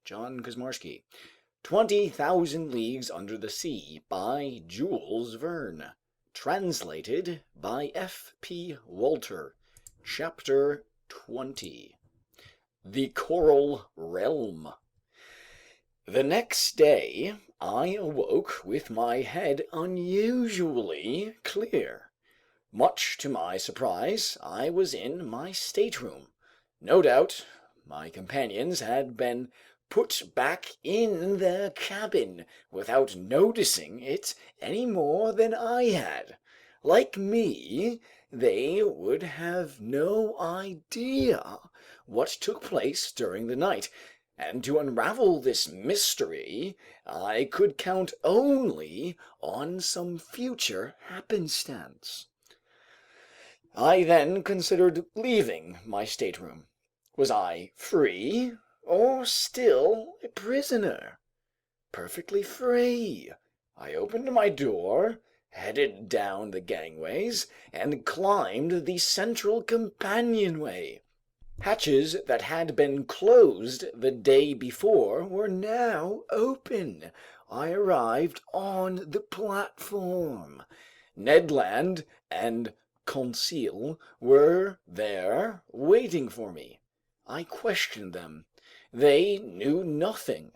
John Kosmarski. 20,000 Leagues Under the Sea by Jules Verne. Translated by F. P. Walter. Chapter 20. The Coral Realm. The next day, I awoke with my head unusually clear. Much to my surprise, I was in my stateroom. No doubt, my companions had been put back in their cabin without noticing it any more than I had. Like me, they would have no idea what took place during the night, and to unravel this mystery, I could count only on some future happenstance. I then considered leaving my stateroom. Was I free, or still a prisoner? Perfectly free. I opened my door, headed down the gangways, and climbed the central companionway. Hatches that had been closed the day before were now open. I arrived on the platform. Ned Land and Conseil were there waiting for me. I questioned them. They knew nothing.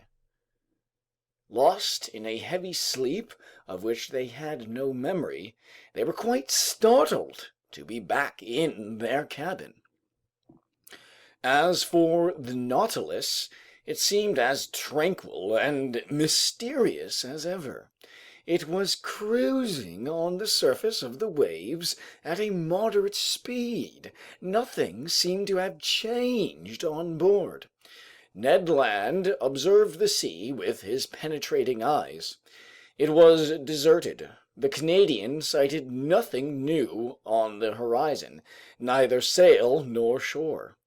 Lost in a heavy sleep of which they had no memory, they were quite startled to be back in their cabin. As for the Nautilus, it seemed as tranquil and mysterious as ever. It was cruising on the surface of the waves at a moderate speed. Nothing seemed to have changed on board. Ned Land observed the sea with his penetrating eyes. It was deserted. The Canadian sighted nothing new on the horizon, neither sail nor shore.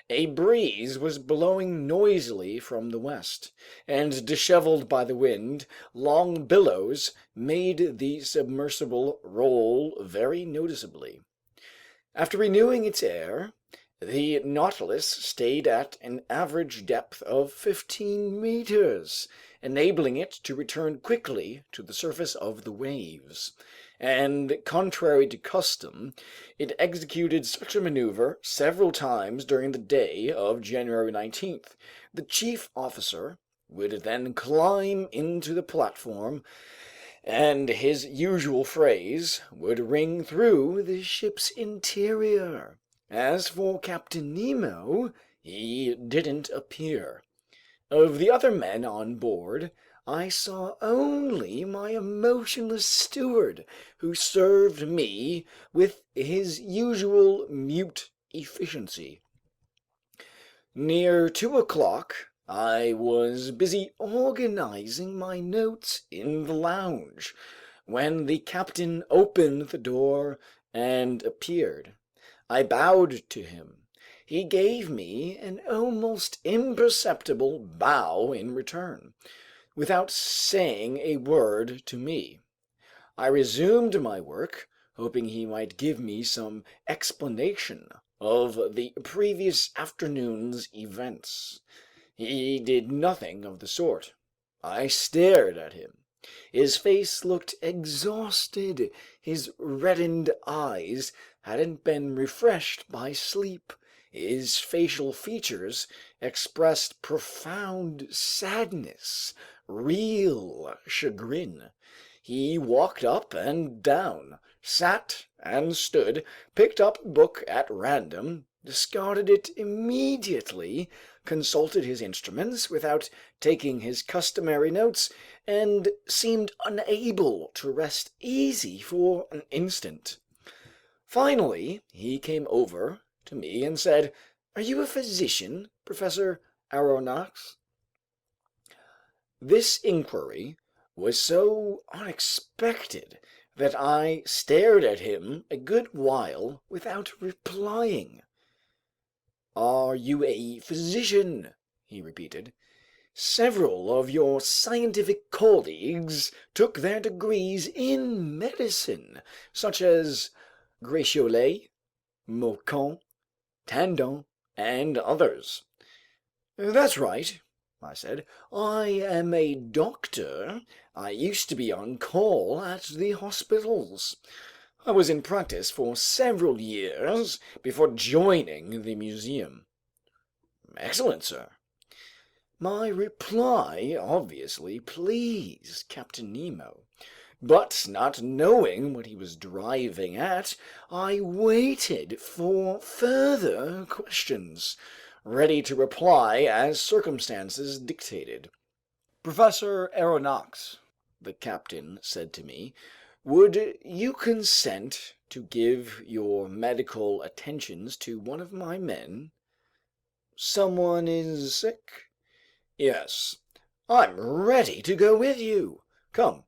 A breeze was blowing noisily from the west, and disheveled by the wind, long billows made the submersible roll very noticeably. After renewing its air, the Nautilus stayed at an average depth of 15 meters, enabling it to return quickly to the surface of the waves. And contrary to custom, it executed such a maneuver several times during the day of January 19th. The chief officer would then climb into the platform, and his usual phrase would ring through the ship's interior. As for Captain Nemo, he didn't appear. Of the other men on board, I saw only my emotionless steward, who served me with his usual mute efficiency. Near 2 o'clock, I was busy organizing my notes in the lounge, when the captain opened the door and appeared. I bowed to him. He gave me an almost imperceptible bow in return, without saying a word to me. I resumed my work, hoping he might give me some explanation of the previous afternoon's events. He did nothing of the sort. I stared at him. His face looked exhausted. His reddened eyes hadn't been refreshed by sleep. His facial features expressed profound sadness, real chagrin. He walked up and down, sat and stood, picked up a book at random, discarded it immediately, consulted his instruments without taking his customary notes, and seemed unable to rest easy for an instant. Finally, he came over to me and said, "Are you a physician, Professor Aronnax?" This inquiry was so unexpected that I stared at him a good while without replying. "Are you a physician?" he repeated. "Several of your scientific colleagues took their degrees in medicine, such as Gratiolet, Maucon, Tandon, and others." That's right, I said. I am a doctor. I used to be on call at the hospitals. I was in practice for several years before joining the museum. Excellent, sir. My reply obviously pleased Captain Nemo, but not knowing what he was driving at, I waited for further questions, ready to reply as circumstances dictated. Professor Aronnax, the captain said to me, would you consent to give your medical attentions to one of my men? Someone is sick? Yes. I'm ready to go with you. Come.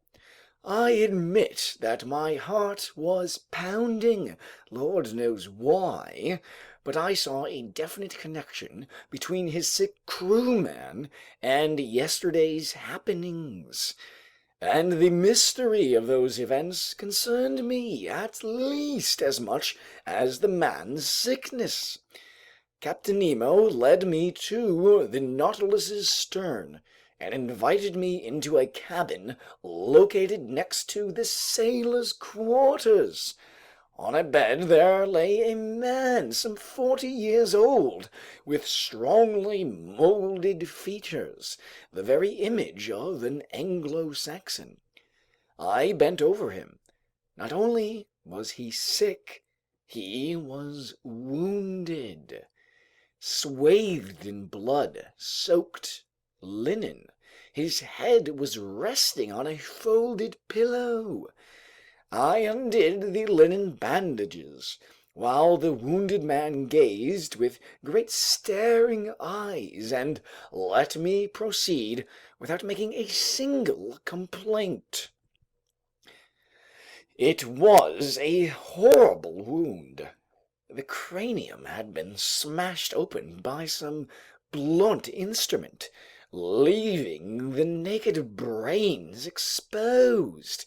I admit that my heart was pounding, Lord knows why, but I saw a definite connection between his sick crewman and yesterday's happenings. And the mystery of those events concerned me at least as much as the man's sickness. Captain Nemo led me to the Nautilus's stern and invited me into a cabin located next to the sailors' quarters. On a bed there lay a man some 40 years old, with strongly molded features, the very image of an Anglo-Saxon. I bent over him. Not only was he sick, he was wounded. Swathed in blood-soaked linen, his head was resting on a folded pillow. I undid the linen bandages, while the wounded man gazed with great staring eyes and let me proceed without making a single complaint. It was a horrible wound. The cranium had been smashed open by some blunt instrument, leaving the naked brains exposed,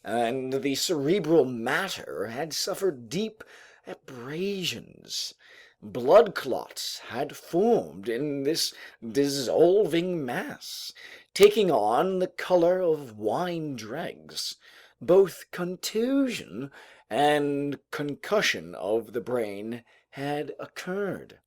and the cerebral matter had suffered deep abrasions. Blood clots had formed in this dissolving mass, taking on the color of wine dregs. Both contusion and concussion of the brain had occurred.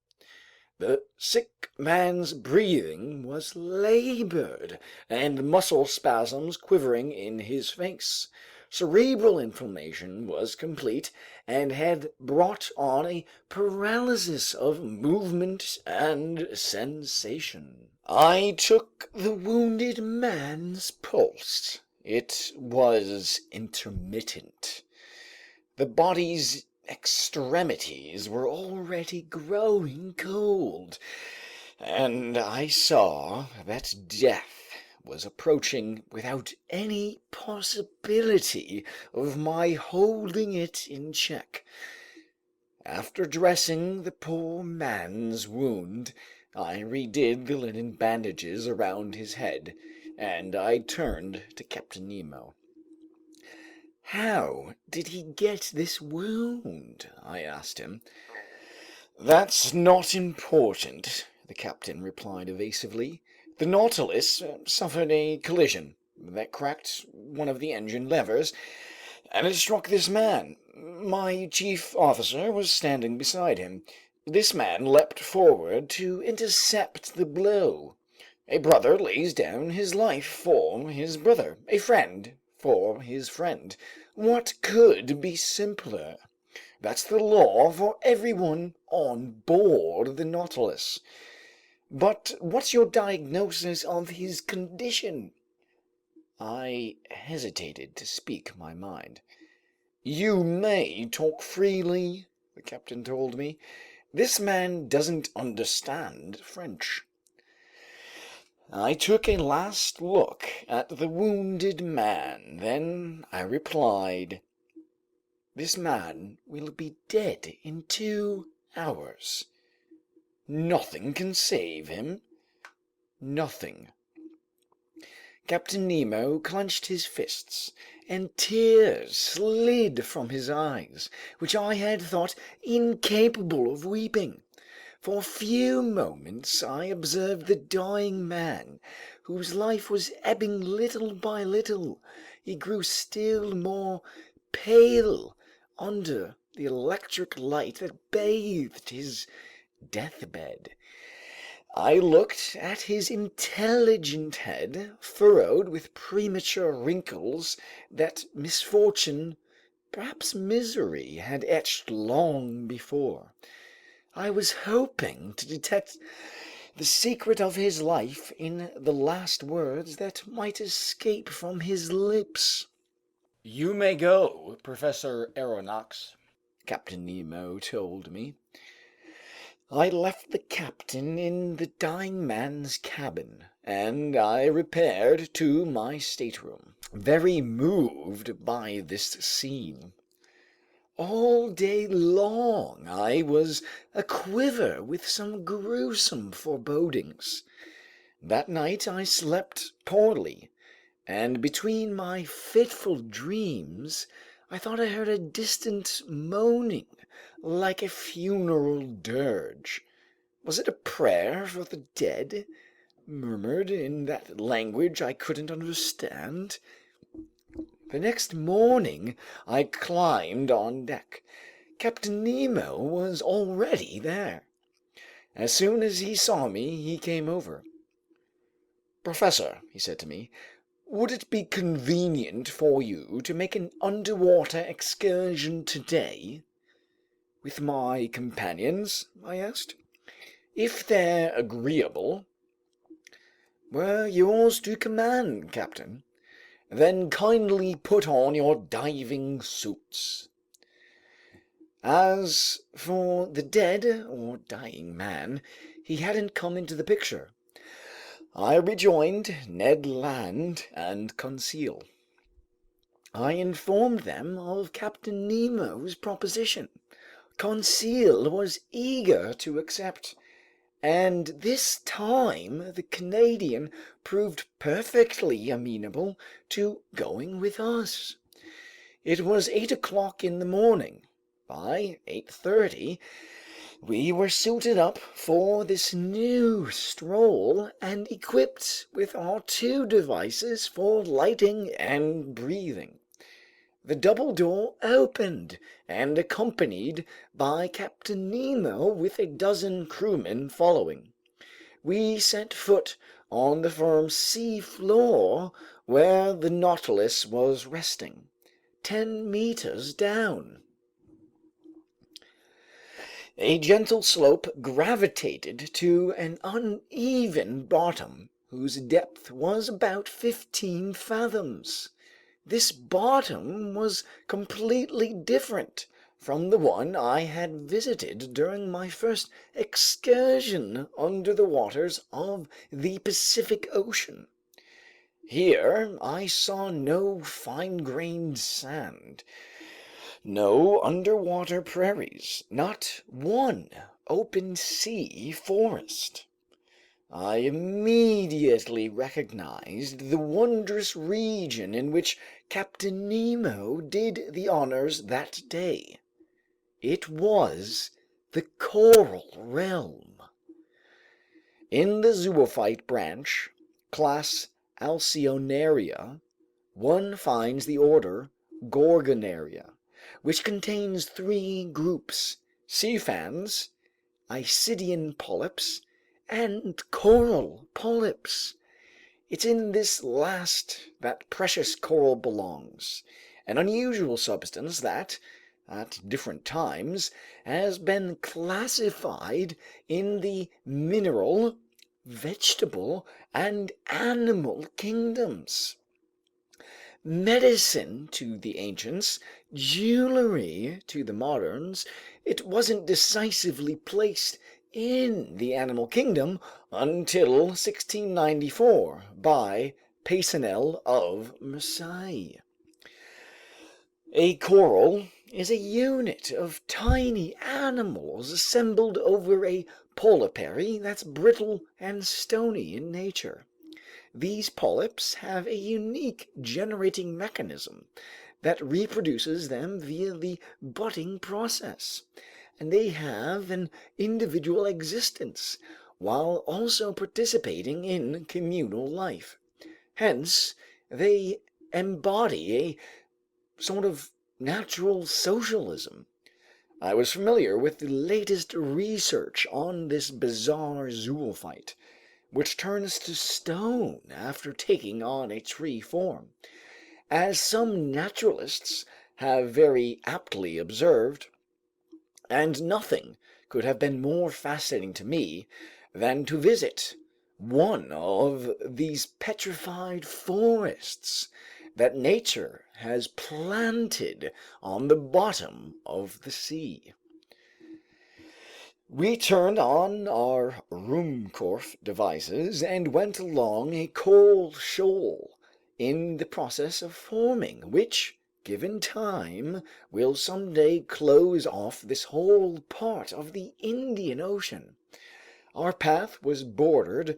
The sick man's breathing was labored, and muscle spasms quivering in his face. Cerebral inflammation was complete and had brought on a paralysis of movement and sensation. I took the wounded man's pulse. It was intermittent. The body's extremities were already growing cold, and I saw that death was approaching without any possibility of my holding it in check. After dressing the poor man's wound, I redid the linen bandages around his head, and I turned to Captain Nemo. "How did he get this wound?" I asked him. "That's not important," the captain replied evasively. "The Nautilus suffered a collision that cracked one of the engine levers, and it struck this man. My chief officer was standing beside him. This man leapt forward to intercept the blow. A brother lays down his life for his brother, a friend for his friend. What could be simpler? That's the law for everyone on board the Nautilus. But what's your diagnosis of his condition?" I hesitated to speak my mind. "You may talk freely," the captain told me. "This man doesn't understand French." I took a last look at the wounded man, then I replied, "This man will be dead in 2 hours. Nothing can save him. Nothing." Captain Nemo clenched his fists, and tears slid from his eyes, which I had thought incapable of weeping. For a few moments I observed the dying man, whose life was ebbing little by little. He grew still more pale under the electric light that bathed his deathbed. I looked at his intelligent head, furrowed with premature wrinkles that misfortune, perhaps misery, had etched long before. I was hoping to detect the secret of his life in the last words that might escape from his lips. "You may go, Professor Aronnax," Captain Nemo told me. I left the captain in the dying man's cabin, and I repaired to my stateroom, very moved by this scene. All day long I was aquiver with some gruesome forebodings. That night I slept poorly, and between my fitful dreams, I thought I heard a distant moaning like a funeral dirge. Was it a prayer for the dead, murmured in that language I couldn't understand? The next morning I climbed on deck. Captain Nemo was already there. As soon as he saw me, he came over. "Professor," he said to me, "would it be convenient for you to make an underwater excursion today?" "With my companions?" I asked. "If they're agreeable." "We're yours to command, Captain." "Then kindly put on your diving suits." As for the dead or dying man, he hadn't come into the picture. I rejoined Ned Land and Conseil. I informed them of Captain Nemo's proposition. Conseil was eager to accept, and this time the Canadian proved perfectly amenable to going with us. It was 8 o'clock in the morning. By 8:30, we were suited up for this new stroll and equipped with our two devices for lighting and breathing. The double door opened, and accompanied by Captain Nemo with a dozen crewmen following, we set foot on the firm sea floor where the Nautilus was resting, 10 meters down. A gentle slope gravitated to an uneven bottom whose depth was about 15 fathoms. This bottom was completely different from the one I had visited during my first excursion under the waters of the Pacific Ocean. Here I saw no fine-grained sand, no underwater prairies, not one open sea forest. I immediately recognized the wondrous region in which Captain Nemo did the honors that day. It was the coral realm. In the zoophyte branch, class Alcyonaria, one finds the order Gorgonaria, which contains three groups: sea fans, Isidian polyps, and coral polyps. It's in this last that precious coral belongs, an unusual substance that, at different times, has been classified in the mineral, vegetable, and animal kingdoms. Medicine to the ancients, jewelry to the moderns, it wasn't decisively placed in the animal kingdom until 1694 by Peyssonel of Marseille. A coral is a unit of tiny animals assembled over a polypary that's brittle and stony in nature. These polyps have a unique generating mechanism that reproduces them via the budding process, and they have an individual existence, while also participating in communal life. Hence, they embody a sort of natural socialism. I was familiar with the latest research on this bizarre zoophyte, which turns to stone after taking on a tree form. As some naturalists have very aptly observed, and nothing could have been more fascinating to me than to visit one of these petrified forests that nature has planted on the bottom of the sea. We turned on our Ruhmkorff devices and went along a coral shoal in the process of forming, which, given time, will someday close off this whole part of the Indian Ocean. Our path was bordered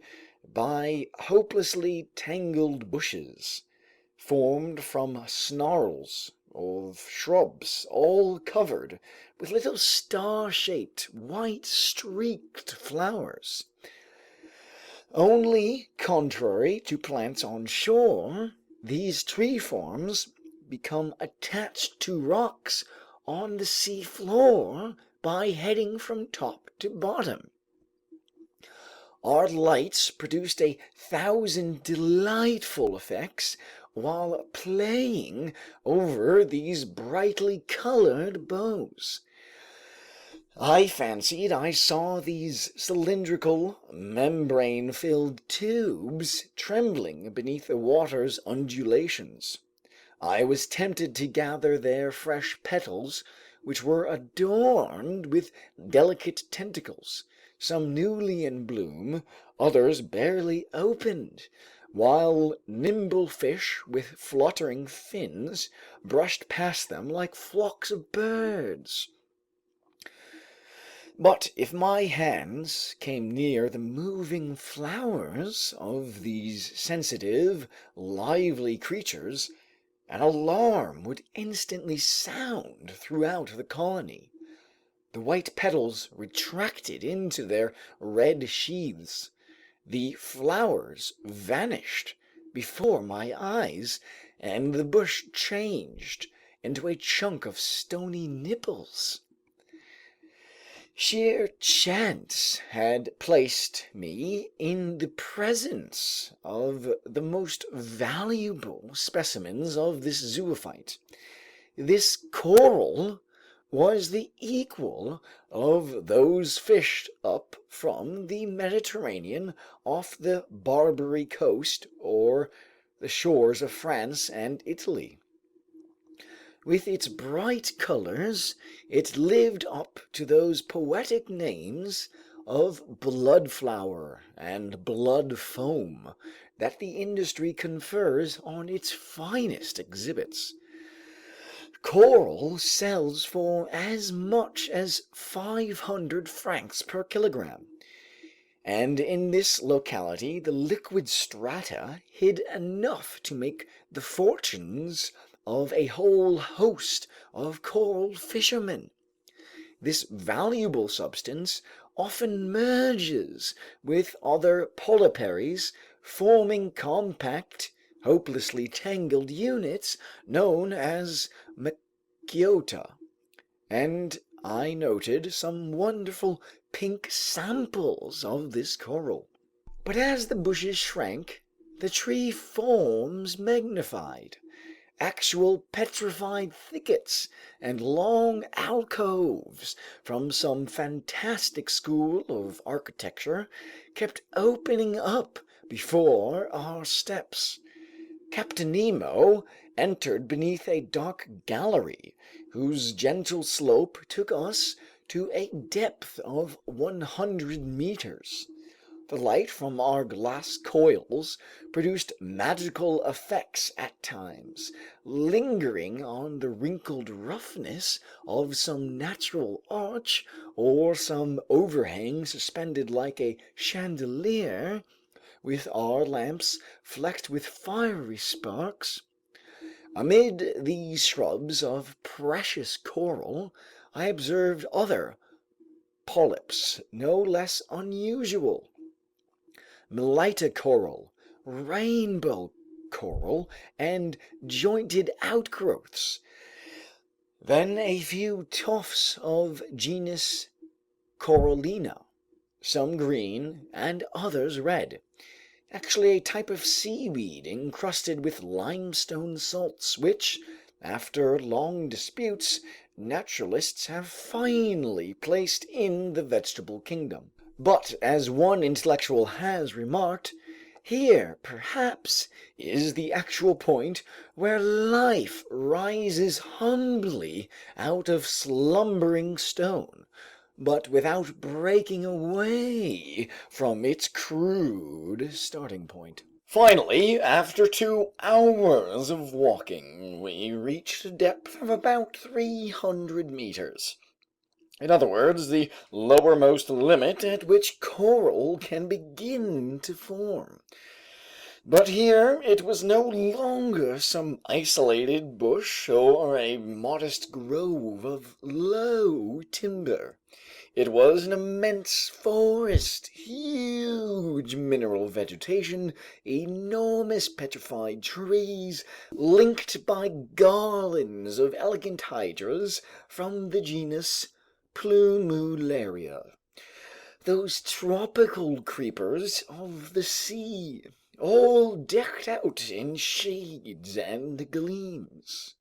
by hopelessly tangled bushes, formed from snarls of shrubs, all covered with little star-shaped, white-streaked flowers. Only, contrary to plants on shore, these tree forms become attached to rocks on the sea floor by heading from top to bottom. Our lights produced 1,000 delightful effects while playing over these brightly colored bows. I fancied I saw these cylindrical, membrane-filled tubes trembling beneath the water's undulations. I was tempted to gather their fresh petals, which were adorned with delicate tentacles, some newly in bloom, others barely opened, while nimble fish with fluttering fins brushed past them like flocks of birds. But if my hands came near the moving flowers of these sensitive, lively creatures, an alarm would instantly sound throughout the colony. The white petals retracted into their red sheaths. The flowers vanished before my eyes, and the bush changed into a chunk of stony nipples. Sheer chance had placed me in the presence of the most valuable specimens of this zoophyte. This coral was the equal of those fished up from the Mediterranean off the Barbary coast or the shores of France and Italy. With its bright colors, it lived up to those poetic names of bloodflower and blood foam that the industry confers on its finest exhibits. Coral sells for as much as 500 francs per kilogram, and in this locality the liquid strata hid enough to make the fortunes of a whole host of coral fishermen. This valuable substance often merges with other polyparies, forming compact, hopelessly tangled units known as macchiota, and I noted some wonderful pink samples of this coral. But as the bushes shrank, the tree forms magnified. Actual petrified thickets and long alcoves from some fantastic school of architecture kept opening up before our steps. Captain Nemo entered beneath a dark gallery whose gentle slope took us to a depth of 100 meters. The light from our glass coils produced magical effects at times, lingering on the wrinkled roughness of some natural arch or some overhang suspended like a chandelier, with our lamps flecked with fiery sparks. Amid these shrubs of precious coral, I observed other polyps no less unusual, melita coral, rainbow coral, and jointed outgrowths. Then a few tufts of genus Corallina, some green and others red. Actually a type of seaweed encrusted with limestone salts, which, after long disputes, naturalists have finally placed in the vegetable kingdom. But as one intellectual has remarked, here perhaps is the actual point where life rises humbly out of slumbering stone, but without breaking away from its crude starting point. Finally, after 2 hours of walking, we reached a depth of about 300 meters. In other words, the lowermost limit at which coral can begin to form. But here it was no longer some isolated bush or a modest grove of low timber. It was an immense forest, huge mineral vegetation, enormous petrified trees, linked by garlands of elegant hydras from the genus Plumularia. Those tropical creepers of the sea, all decked out in shades and gleams.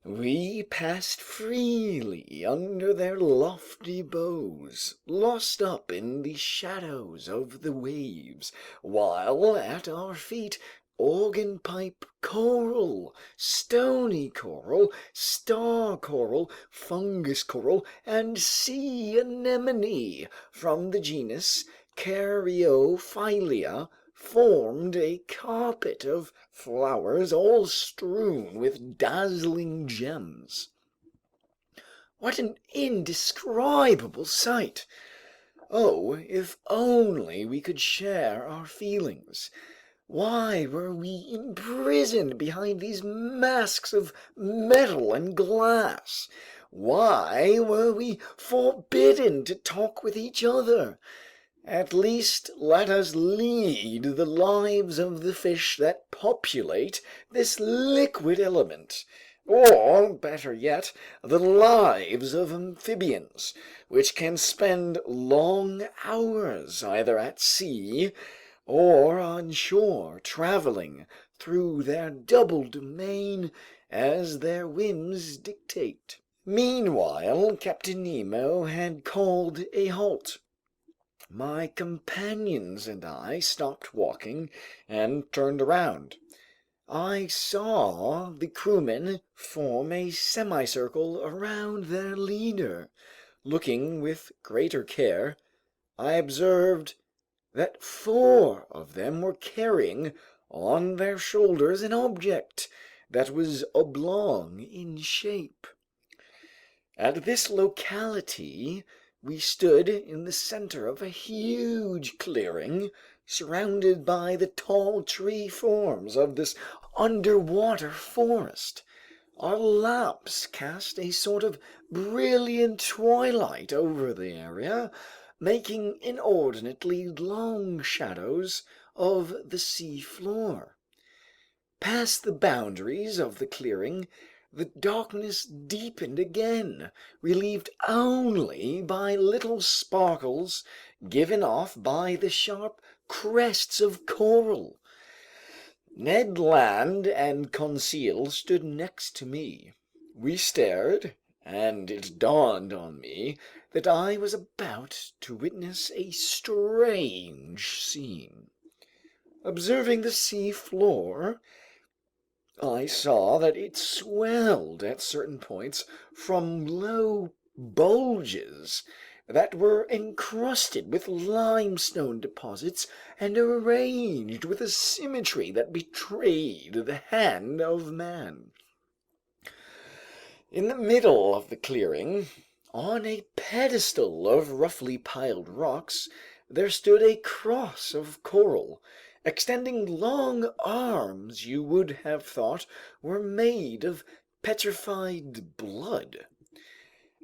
We passed freely under their lofty boughs, lost up in the shadows of the waves, while at our feet organ pipe coral, stony coral, star coral, fungus coral, and sea anemone from the genus Caryophylla formed a carpet of flowers all strewn with dazzling gems. What an indescribable sight! Oh, if only we could share our feelings! Why were we imprisoned behind these masks of metal and glass? Why were we forbidden to talk with each other? At least let us lead the lives of the fish that populate this liquid element, or, better yet, the lives of amphibians, which can spend long hours either at sea or on shore, traveling through their double domain as their whims dictate. Meanwhile, Captain Nemo had called a halt. My companions and I stopped walking and turned around. I saw the crewmen form a semicircle around their leader. Looking with greater care, I observed that 4 of them were carrying on their shoulders an object that was oblong in shape. At this locality, we stood in the center of a huge clearing, surrounded by the tall tree forms of this underwater forest. Our lamps cast a sort of brilliant twilight over the area, making inordinately long shadows of the sea floor. Past the boundaries of the clearing, the darkness deepened again, relieved only by little sparkles given off by the sharp crests of coral. Ned Land and Conseil stood next to me. We stared, and it dawned on me that I was about to witness a strange scene. Observing the sea floor, I saw that it swelled at certain points from low bulges that were encrusted with limestone deposits and arranged with a symmetry that betrayed the hand of man. In the middle of the clearing, on a pedestal of roughly piled rocks, there stood a cross of coral, extending long arms you would have thought were made of petrified blood.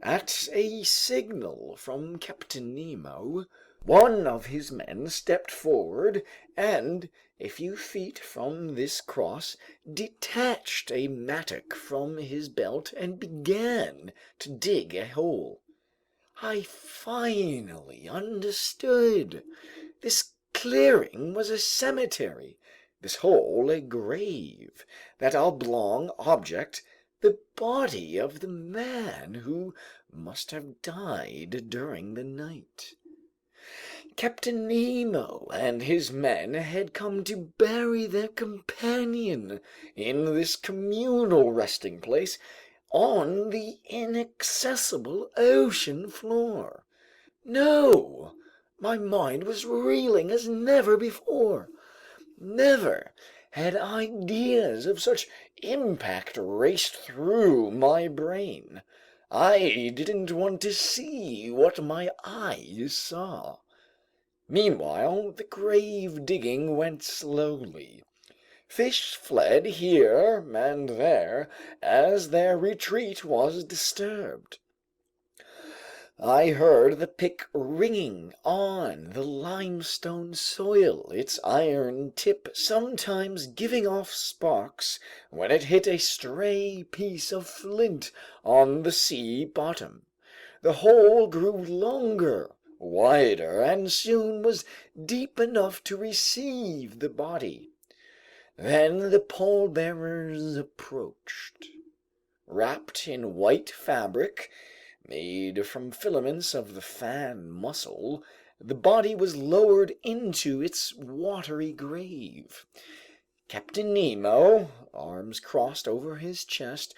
At a signal from Captain Nemo, one of his men stepped forward and, a few feet from this cross, detached a mattock from his belt and began to dig a hole. I finally understood. This clearing was a cemetery, this hole a grave, that oblong object the body of the man who must have died during the night. Captain Nemo and his men had come to bury their companion in this communal resting place on the inaccessible ocean floor. No! My mind was reeling as never before. Never had ideas of such impact raced through my brain. I didn't want to see what my eyes saw. Meanwhile, the grave digging went slowly. Fish fled here and there as their retreat was disturbed. I heard the pick ringing on the limestone soil, its iron tip sometimes giving off sparks when it hit a stray piece of flint on the sea bottom. The hole grew longer, wider, and soon was deep enough to receive the body. Then the pallbearers approached. Wrapped in white fabric, made from filaments of the fan mussel, the body was lowered into its watery grave. Captain Nemo, arms crossed over his chest,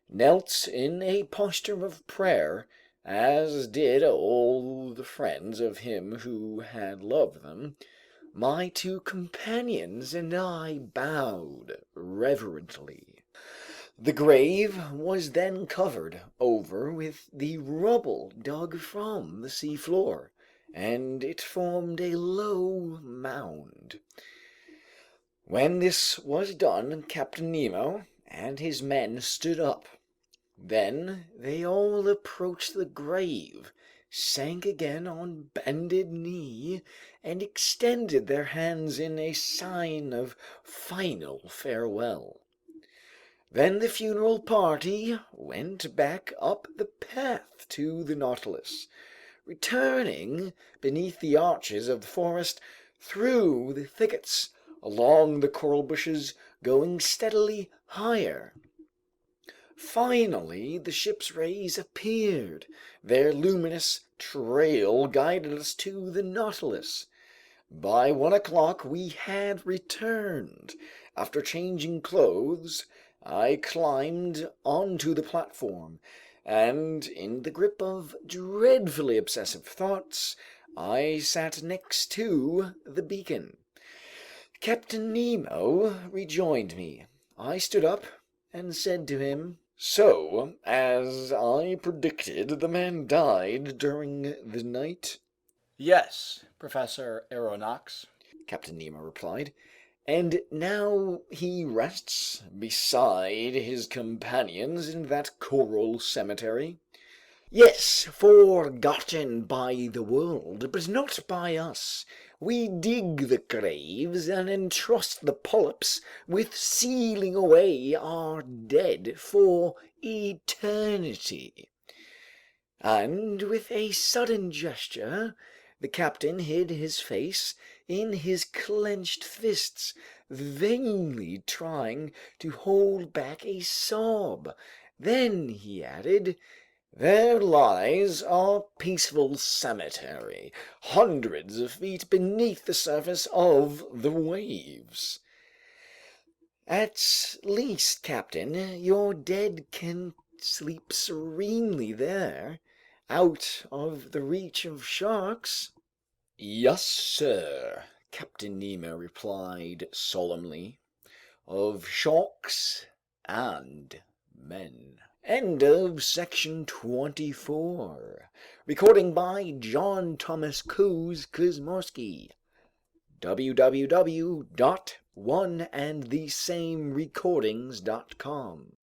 knelt in a posture of prayer, as did all the friends of him who had loved them. My two companions and I bowed reverently. The grave was then covered over with the rubble dug from the seafloor, and it formed a low mound. When this was done, Captain Nemo and his men stood up. Then they all approached the grave, sank again on bended knee, and extended their hands in a sign of final farewell. Then the funeral party went back up the path to the Nautilus, returning beneath the arches of the forest, through the thickets, along the coral bushes, going steadily higher. Finally, the ship's rays appeared. Their luminous trail guided us to the Nautilus. By 1 o'clock we had returned. After changing clothes, I climbed onto the platform, and in the grip of dreadfully obsessive thoughts, I sat next to the beacon. Captain Nemo rejoined me. I stood up and said to him, "So, as I predicted, the man died during the night?" Yes, Professor Aronnax. Captain Nemo replied. "And now he rests beside his companions in that coral cemetery?" "Yes, forgotten by the world, but not by us. We dig the graves and entrust the polyps with sealing away our dead for eternity." And with a sudden gesture, the captain hid his face in his clenched fists, vainly trying to hold back a sob. Then he added, "There lies our peaceful cemetery, hundreds of feet beneath the surface of the waves." "At least, captain, your dead can sleep serenely there, out of the reach of sharks." "Yes, sir," Captain Nemo replied solemnly, "of sharks and men." End of section 24. Recording by John Thomas Coos Kuzmorski. www.oneandthesamerecordings.com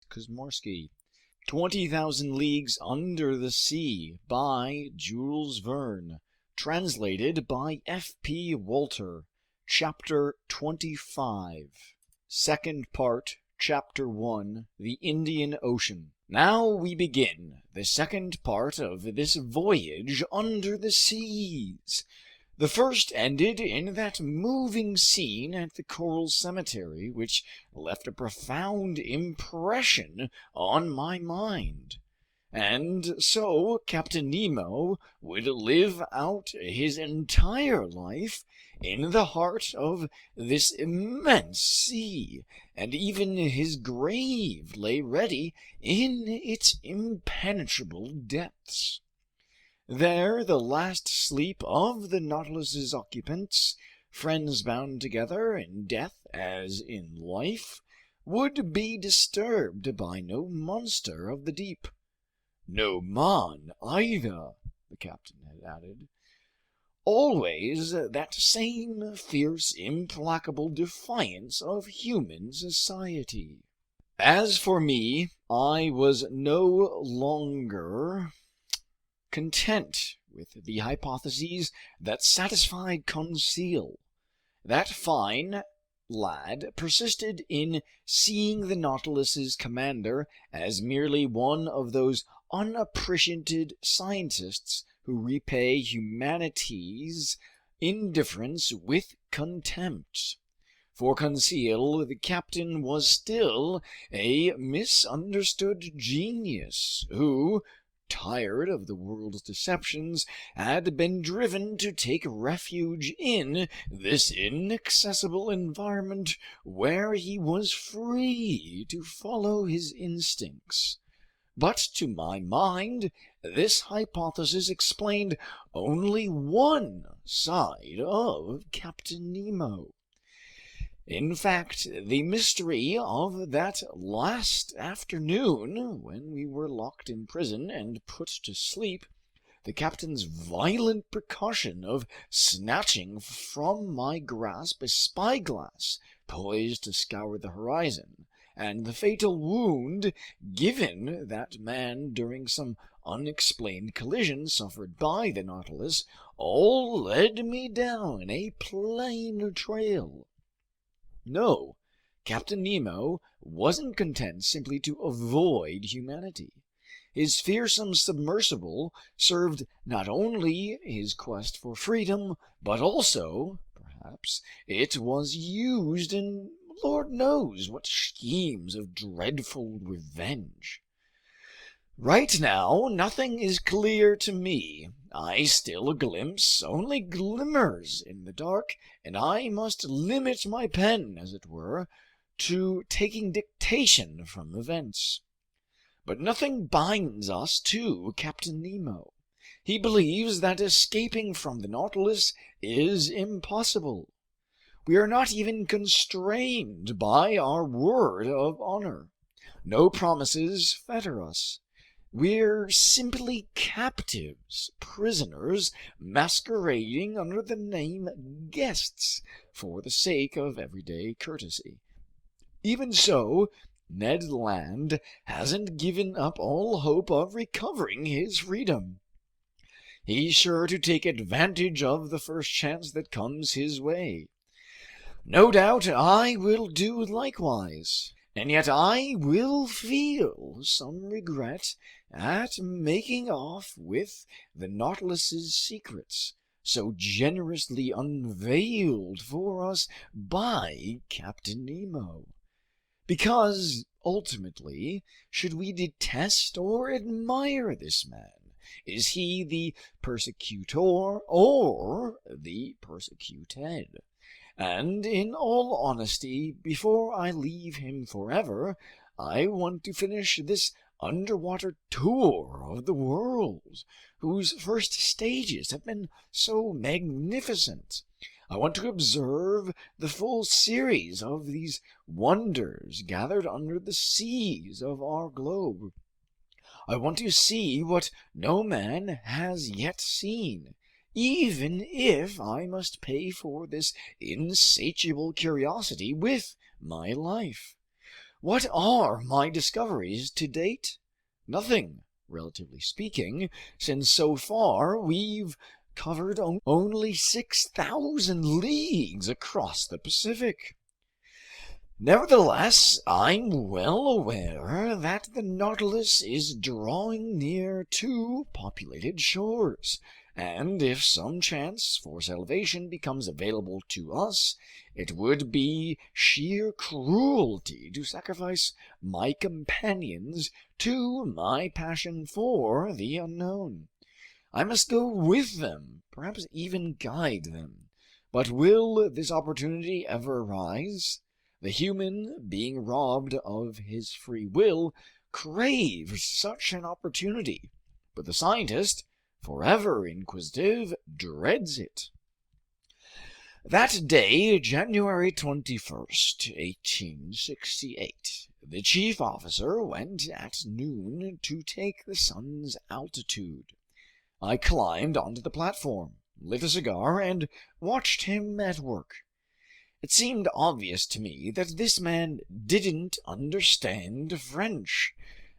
Kuzmorsky. 20,000 Leagues Under the Sea by Jules Verne. Translated by F.P. Walter. Chapter 25. Second part, Chapter 1, The Indian Ocean. Now we begin the second part of this voyage under the seas. The first ended in that moving scene at the Coral Cemetery, which left a profound impression on my mind. And so Captain Nemo would live out his entire life in the heart of this immense sea, and even his grave lay ready in its impenetrable depths. There the last sleep of the Nautilus's occupants, friends bound together in death as in life, would be disturbed by no monster of the deep. No man either, the captain had added. Always that same fierce, implacable defiance of human society. As for me, I was no longer content with the hypotheses that satisfied Conseil. That fine lad persisted in seeing the Nautilus's commander as merely one of those unappreciated scientists who repay humanity's indifference with contempt. For Conseil, the captain was still a misunderstood genius who, tired of the world's deceptions, had been driven to take refuge in this inaccessible environment where he was free to follow his instincts. But to my mind, this hypothesis explained only one side of Captain Nemo. In fact, the mystery of that last afternoon, when we were locked in prison and put to sleep, the captain's violent precaution of snatching from my grasp a spyglass poised to scour the horizon, and the fatal wound given that man during some unexplained collision suffered by the Nautilus, all led me down a plain trail. No, Captain Nemo wasn't content simply to avoid humanity. His fearsome submersible served not only his quest for freedom, but also, perhaps, it was used in Lord knows what schemes of dreadful revenge. Right now, nothing is clear to me. I still glimpse only glimmers in the dark, and I must limit my pen, as it were, to taking dictation from events. But nothing binds us to Captain Nemo. He believes that escaping from the Nautilus is impossible. We are not even constrained by our word of honor. No promises fetter us. We're simply captives, prisoners, masquerading under the name guests for the sake of everyday courtesy. Even so, Ned Land hasn't given up all hope of recovering his freedom. He's sure to take advantage of the first chance that comes his way. No doubt I will do likewise. And yet I will feel some regret at making off with the Nautilus's secrets, so generously unveiled for us by Captain Nemo. Because, ultimately, should we detest or admire this man? Is he the persecutor or the persecuted? And in all honesty, before I leave him forever, I want to finish this underwater tour of the world, whose first stages have been so magnificent. I want to observe the full series of these wonders gathered under the seas of our globe. I want to see what no man has yet seen, even if I must pay for this insatiable curiosity with my life. What are my discoveries to date? Nothing, relatively speaking, since so far we've covered only 6,000 leagues across the Pacific. Nevertheless, I'm well aware that the Nautilus is drawing near to populated shores, and if some chance for salvation becomes available to us, it would be sheer cruelty to sacrifice my companions to my passion for the unknown. I must go with them, perhaps even guide them. But will this opportunity ever arise? The human, being robbed of his free will, craves such an opportunity, but the scientist, forever inquisitive, dreads it. That day, January 21st, 1868, the chief officer went at noon to take the sun's altitude. I climbed onto the platform, lit a cigar, and watched him at work. It seemed obvious to me that this man didn't understand French,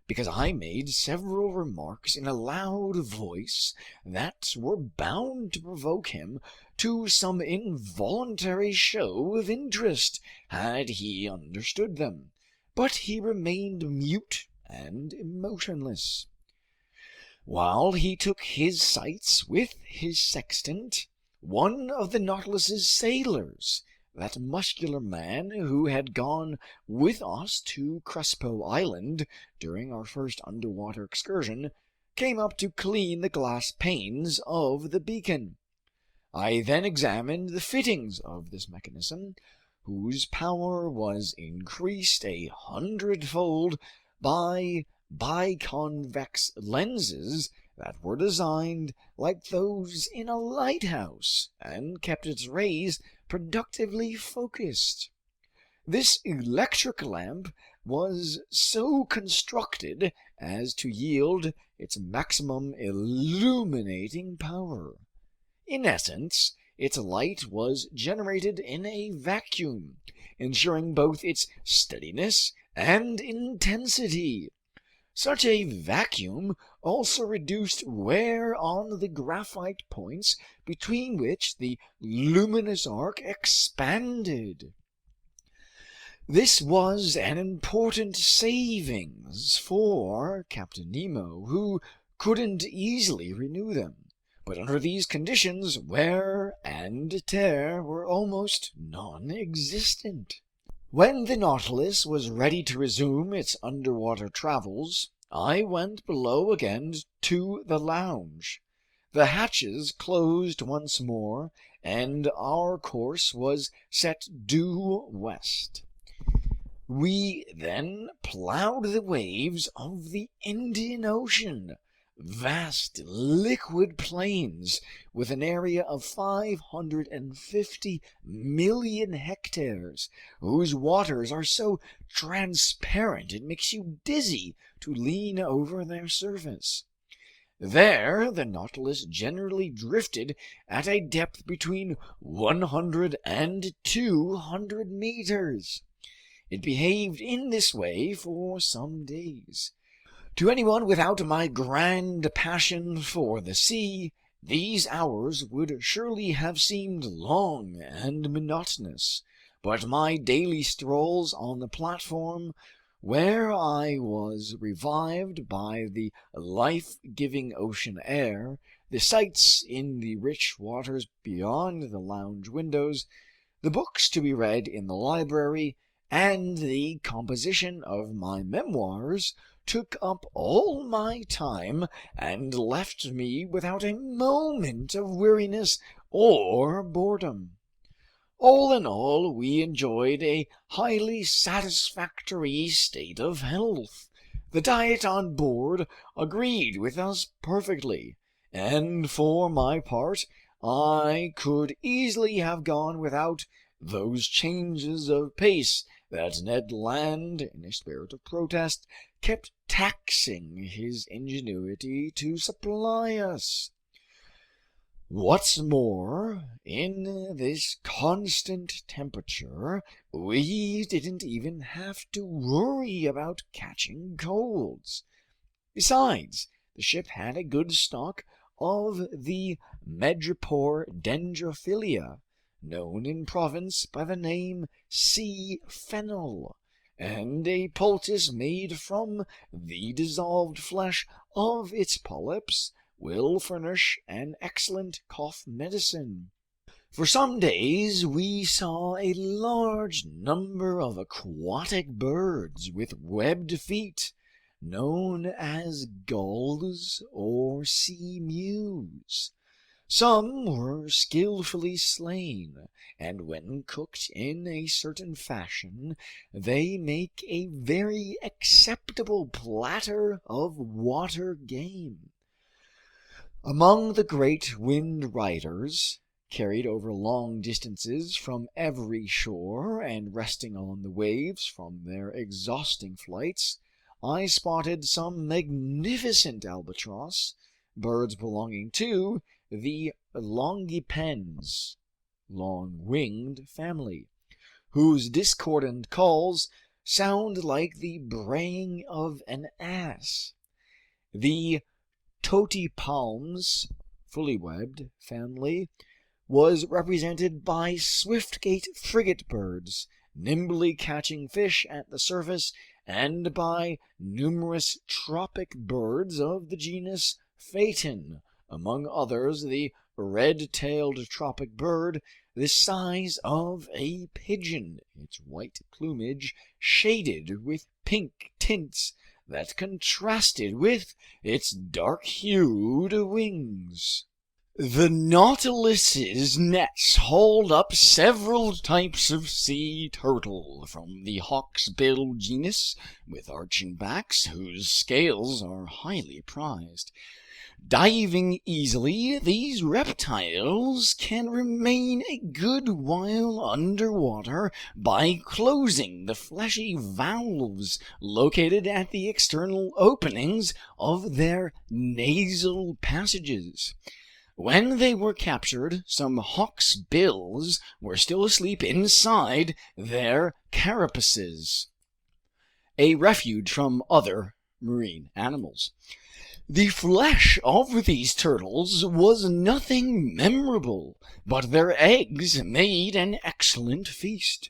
because I made several remarks in a loud voice that were bound to provoke him to some involuntary show of interest had he understood them. But he remained mute and emotionless. While he took his sights with his sextant, one of the Nautilus's sailors, that muscular man who had gone with us to Crespo Island during our first underwater excursion, came up to clean the glass panes of the beacon. I then examined the fittings of this mechanism, whose power was increased 100-fold by biconvex lenses that were designed like those in a lighthouse and kept its rays productively focused. This electric lamp was so constructed as to yield its maximum illuminating power. In essence, its light was generated in a vacuum, ensuring both its steadiness and intensity. Such a vacuum also reduced wear on the graphite points between which the luminous arc expanded. This was an important savings for Captain Nemo, who couldn't easily renew them. But under these conditions, wear and tear were almost non-existent. When the Nautilus was ready to resume its underwater travels, I went below again to the lounge. The hatches closed once more, and our course was set due west. We then plowed the waves of the Indian Ocean, vast liquid plains with an area of 550 million hectares, whose waters are so transparent it makes you dizzy to lean over their surface. There, the Nautilus generally drifted at a depth between 100 and 200 meters. It behaved in this way for some days. To anyone without my grand passion for the sea, these hours would surely have seemed long and monotonous, but my daily strolls on the platform, where I was revived by the life-giving ocean air, the sights in the rich waters beyond the lounge windows, the books to be read in the library, and the composition of my memoirs took up all my time and left me without a moment of weariness or boredom. All in all, we enjoyed a highly satisfactory state of health. The diet on board agreed with us perfectly, and for my part, I could easily have gone without those changes of pace that Ned Land, in a spirit of protest, kept taxing his ingenuity to supply us. What's more, in this constant temperature, we didn't even have to worry about catching colds. Besides, the ship had a good stock of the Madrepore dendrophilia, known in Provence by the name sea fennel, and a poultice made from the dissolved flesh of its polyps will furnish an excellent cough medicine. For some days we saw a large number of aquatic birds with webbed feet, known as gulls or sea mews. Some were skillfully slain, and when cooked in a certain fashion, they make a very acceptable platter of water game. Among the great wind riders, carried over long distances from every shore and resting on the waves from their exhausting flights, I spotted some magnificent albatross, birds belonging to the Longipens, long-winged family, whose discordant calls sound like the braying of an ass. The Totipalms, fully webbed family, was represented by swift-gait frigate birds, nimbly catching fish at the surface, and by numerous tropic birds of the genus Phaeton, among others the red-tailed tropic bird, the size of a pigeon, its white plumage shaded with pink tints that contrasted with its dark-hued wings. The Nautilus's nets hauled up several types of sea turtle from the hawksbill genus with arching backs, whose scales are highly prized. Diving easily, these reptiles can remain a good while underwater by closing the fleshy valves located at the external openings of their nasal passages. When they were captured, some hawksbills were still asleep inside their carapaces, a refuge from other marine animals. The flesh of these turtles was nothing memorable, but their eggs made an excellent feast.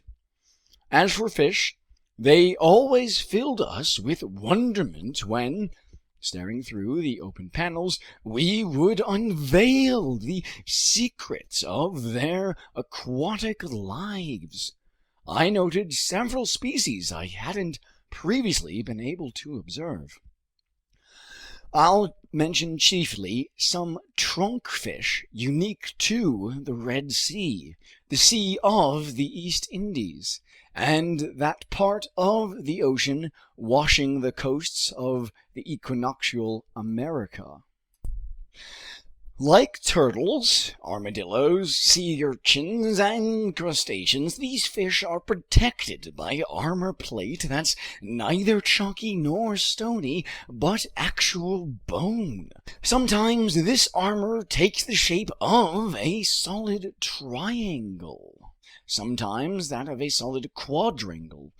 As for fish, they always filled us with wonderment when, staring through the open panels, we would unveil the secrets of their aquatic lives. I noted several species I hadn't previously been able to observe. I'll mention chiefly some trunkfish unique to the Red Sea, the Sea of the East Indies, and that part of the ocean washing the coasts of the equinoctial America. Like turtles, armadillos, sea urchins, and crustaceans, these fish are protected by armor plate that's neither chalky nor stony, but actual bone. Sometimes this armor takes the shape of a solid triangle, sometimes that of a solid quadrangle.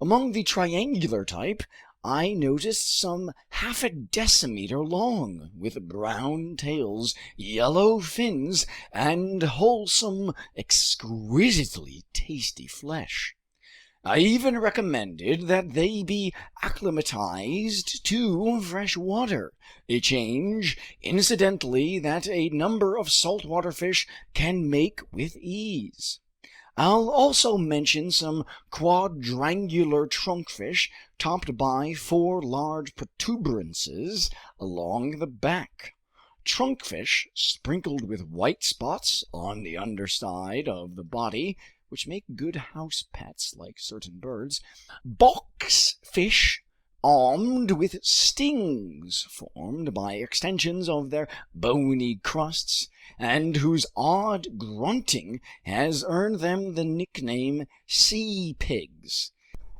Among the triangular type, I noticed some half a decimeter long, with brown tails, yellow fins, and wholesome, exquisitely tasty flesh. I even recommended that they be acclimatized to fresh water, a change, incidentally, that a number of saltwater fish can make with ease. I'll also mention some quadrangular trunkfish topped by 4 large protuberances along the back. Trunkfish sprinkled with white spots on the underside of the body, which make good house pets like certain birds. Boxfish armed with stings formed by extensions of their bony crusts, and whose odd grunting has earned them the nickname sea pigs.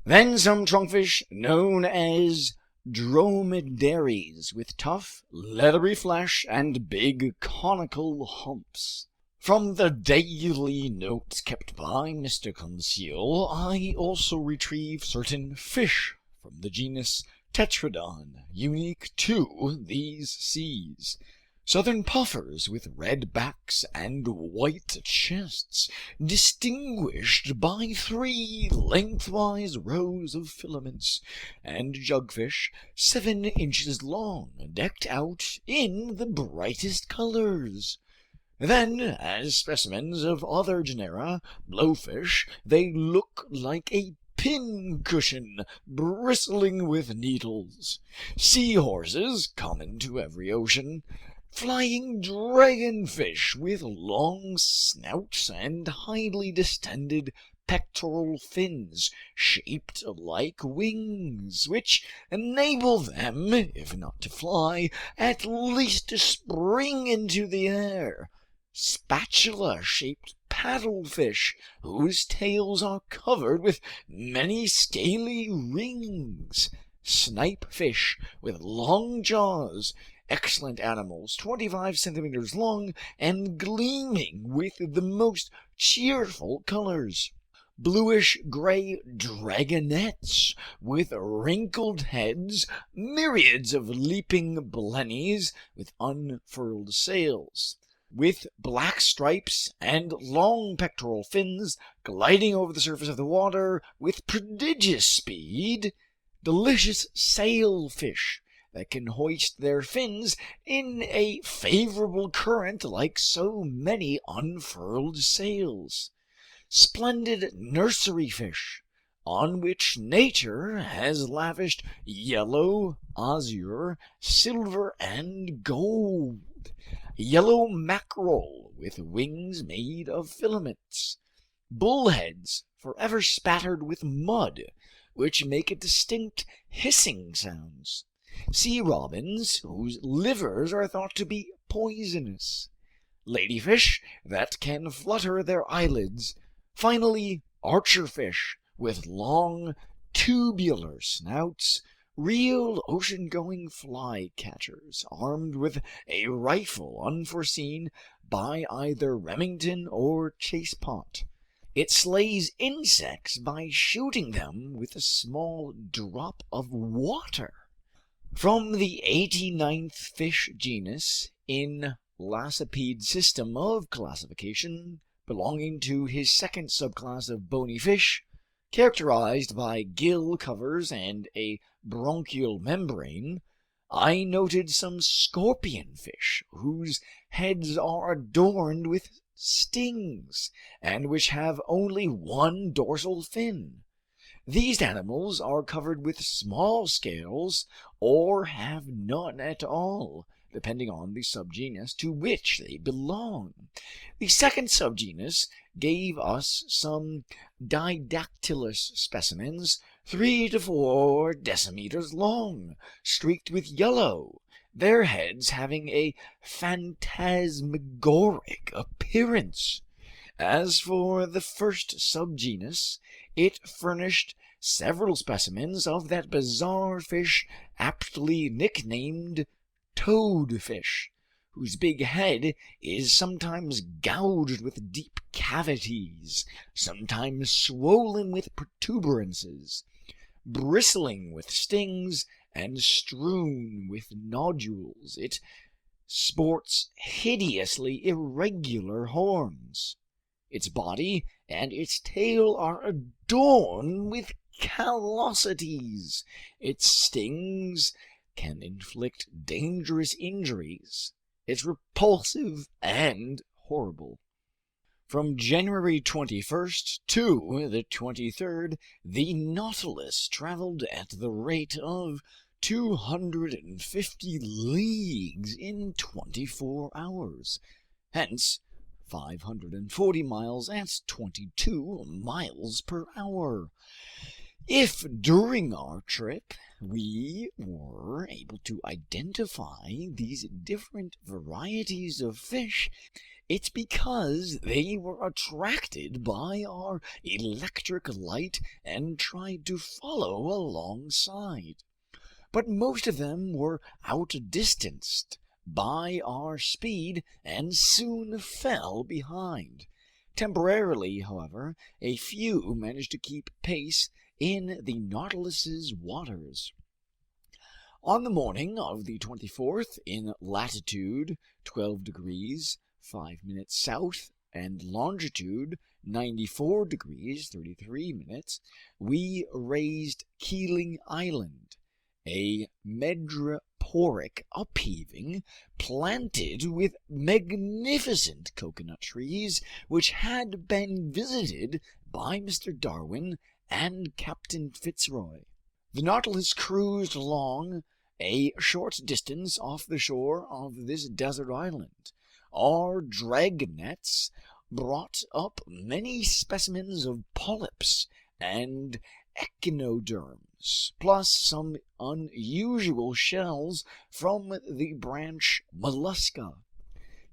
Then some trunkfish known as dromedaries with tough, leathery flesh and big conical humps. From the daily notes kept by Mr. Conseil, I also retrieve certain fish from the genus Tetradon, unique to these seas. Southern puffers with red backs and white chests, distinguished by 3 lengthwise rows of filaments, and jugfish 7 inches long, decked out in the brightest colors. Then, as specimens of other genera, blowfish, they look like a pin-cushion bristling with needles. Seahorses, common to every ocean, flying dragonfish with long snouts and highly distended pectoral fins shaped like wings, which enable them, if not to fly, at least to spring into the air. Spatula-shaped paddlefish, whose tails are covered with many scaly rings. Snipefish with long jaws, excellent animals, 25 centimeters long and gleaming with the most cheerful colors. Bluish-gray dragonets with wrinkled heads, myriads of leaping blennies with unfurled sails, with black stripes and long pectoral fins, gliding over the surface of the water with prodigious speed. Delicious sailfish that can hoist their fins in a favorable current like so many unfurled sails. Splendid nursery fish, on which nature has lavished yellow, azure, silver, and gold. Yellow mackerel with wings made of filaments. Bullheads forever spattered with mud, which make a distinct hissing sounds. Sea robins whose livers are thought to be poisonous. Ladyfish that can flutter their eyelids. Finally, archerfish with long, tubular snouts, real ocean-going fly-catchers armed with a rifle unforeseen by either Remington or Chasepot. It slays insects by shooting them with a small drop of water. From the 89th fish genus in Lacepede system of classification, belonging to his second subclass of bony fish, characterized by gill covers and a bronchial membrane, I noted some scorpion fish whose heads are adorned with stings and which have only one dorsal fin. These animals are covered with small scales or have none at all, depending on the subgenus to which they belong. The second subgenus gave us some didactylus specimens 3 to 4 decimeters long, streaked with yellow, their heads having a phantasmagoric appearance. As for the first subgenus, it furnished several specimens of that bizarre fish aptly nicknamed toadfish, whose big head is sometimes gouged with deep cavities, sometimes swollen with protuberances, bristling with stings, and strewn with nodules. It sports hideously irregular horns. Its body and its tail are adorned with callosities. Its stings can inflict dangerous injuries. It's repulsive and horrible. From January 21st to the 23rd, the Nautilus traveled at the rate of 250 leagues in 24 hours. Hence, 540 miles at 22 miles per hour. If during our trip we were able to identify these different varieties of fish, it's because they were attracted by our electric light and tried to follow alongside. but most of them were outdistanced by our speed and soon fell behind. Temporarily, however, a few managed to keep pace in the Nautilus's waters. On the morning of the 24th, in latitude 12 degrees 5 minutes south and longitude 94 degrees 33 minutes, we raised Keeling Island, a madreporic upheaving planted with magnificent coconut trees, which had been visited by Mr. Darwin and Captain Fitzroy. The Nautilus cruised along a short distance off the shore of this desert island. Our dragnets brought up many specimens of polyps and echinoderms, plus some unusual shells from the branch mollusca.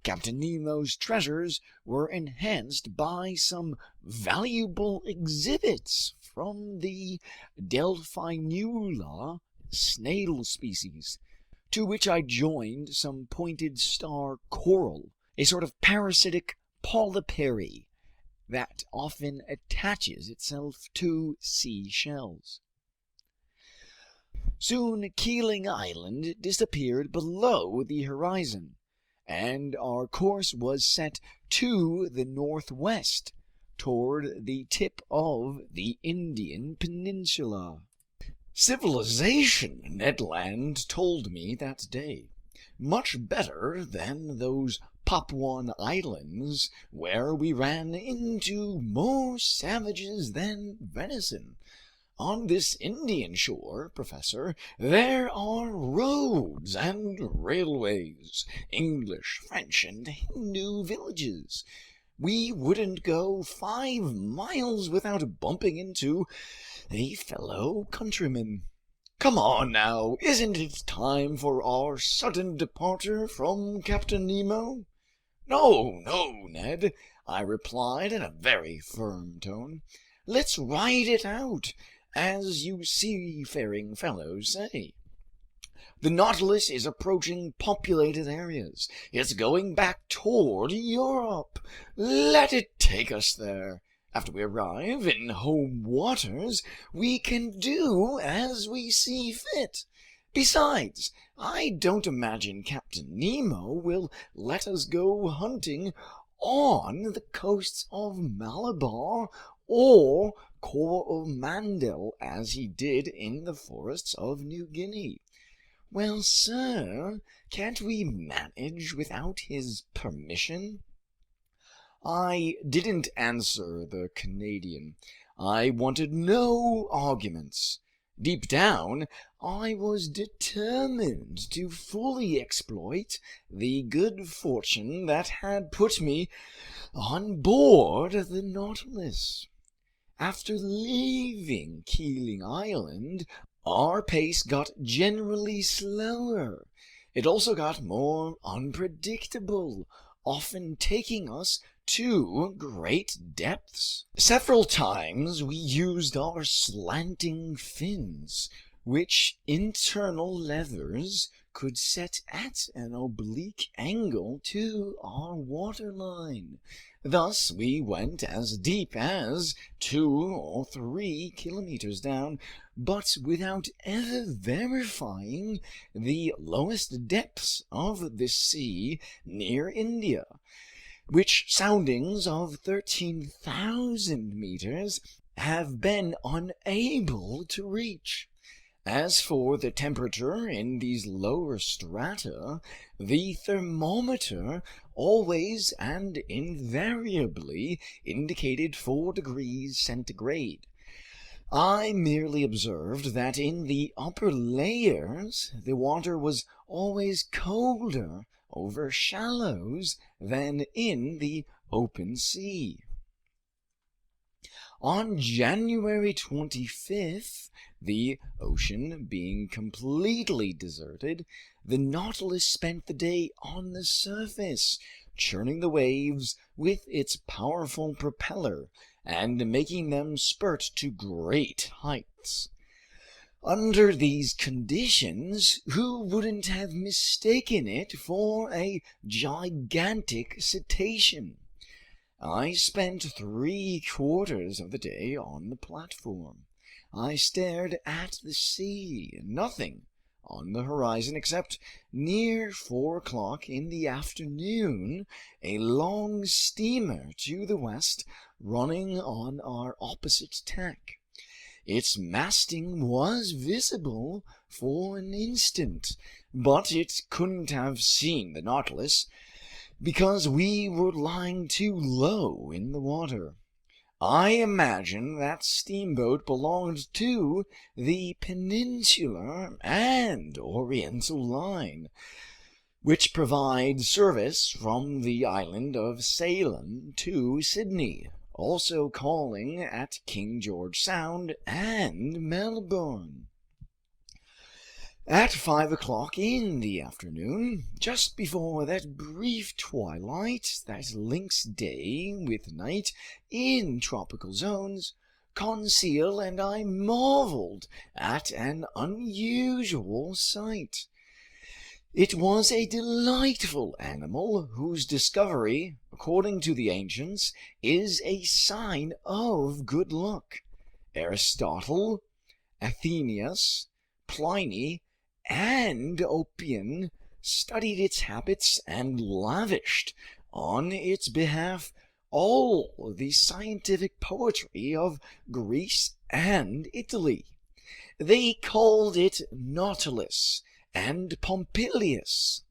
Captain Nemo's treasures were enhanced by some valuable exhibits from the Delphinula snail species, to which I joined some pointed star coral, a sort of parasitic polypary that often attaches itself to sea shells. Soon Keeling Island disappeared below the horizon, and our course was set to the northwest, toward the tip of the Indian Peninsula. Civilization, Ned Land told me that day. Much better than those Papuan Islands where we ran into more savages than venison. On this Indian shore, Professor, there are roads and railways, English, French, and Hindu villages. We wouldn't go 5 miles without bumping into a fellow countryman. Come on now, isn't it time for our sudden departure from Captain Nemo? No, no, Ned, I replied in a very firm tone. Let's ride it out, as you seafaring fellows say. The Nautilus is approaching populated areas. It's going back toward Europe. Let it take us there. After we arrive in home waters, we can do as we see fit. Besides, I don't imagine Captain Nemo will let us go hunting on the coasts of Malabar or Coromandel as he did in the forests of New Guinea. Well, sir, can't we manage without his permission? I didn't answer the Canadian. I wanted no arguments. Deep down, I was determined to fully exploit the good fortune that had put me on board the Nautilus. After leaving Keeling Island, our pace got generally slower. It also got more unpredictable, often taking us to great depths. Several times we used our slanting fins, which internal levers could set at an oblique angle to our waterline. Thus we went as deep as 2 or 3 kilometers down, but without ever verifying the lowest depths of the sea near India, which soundings of 13,000 meters have been unable to reach. As for the temperature in these lower strata, the thermometer always and invariably indicated 4 degrees centigrade. I merely observed that in the upper layers the water was always colder over shallows than in the open sea. On January 25th, the ocean being completely deserted, the Nautilus spent the day on the surface, churning the waves with its powerful propeller and making them spurt to great heights. Under these conditions, who wouldn't have mistaken it for a gigantic cetacean? I spent 3/4 of the day on the platform. I stared at the sea, nothing on the horizon except near 4 o'clock in the afternoon, a long steamer to the west running on our opposite tack. Its masting was visible for an instant, but it couldn't have seen the Nautilus because we were lying too low in the water. I imagine that steamboat belonged to the Peninsular and Oriental Line, which provides service from the island of Ceylon to Sydney, also calling at King George Sound and Melbourne. At 5 o'clock in the afternoon, just before that brief twilight that links day with night in tropical zones, Conseil and I marveled at an unusual sight. It was a delightful animal whose discovery, according to the ancients, is a sign of good luck. Aristotle, Athenaeus, Pliny, and Oppian studied its habits and lavished on its behalf all the scientific poetry of Greece and Italy. They called it Nautilus and Pompilius,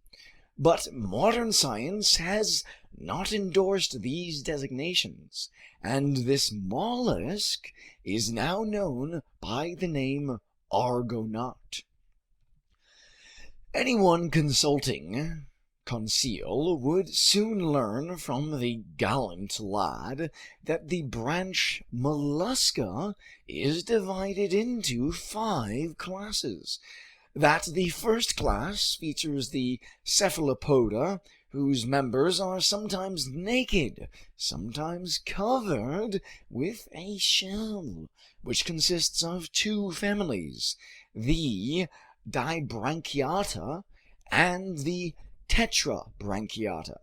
but modern science has not endorsed these designations, and this mollusk is now known by the name Argonaut. Anyone consulting Conseil would soon learn from the gallant lad that the branch Mollusca is divided into 5 classes, that the first class features the cephalopoda, whose members are sometimes naked, sometimes covered with a shell, which consists of 2 families, the Dibranchiata and the Tetrabranchiata,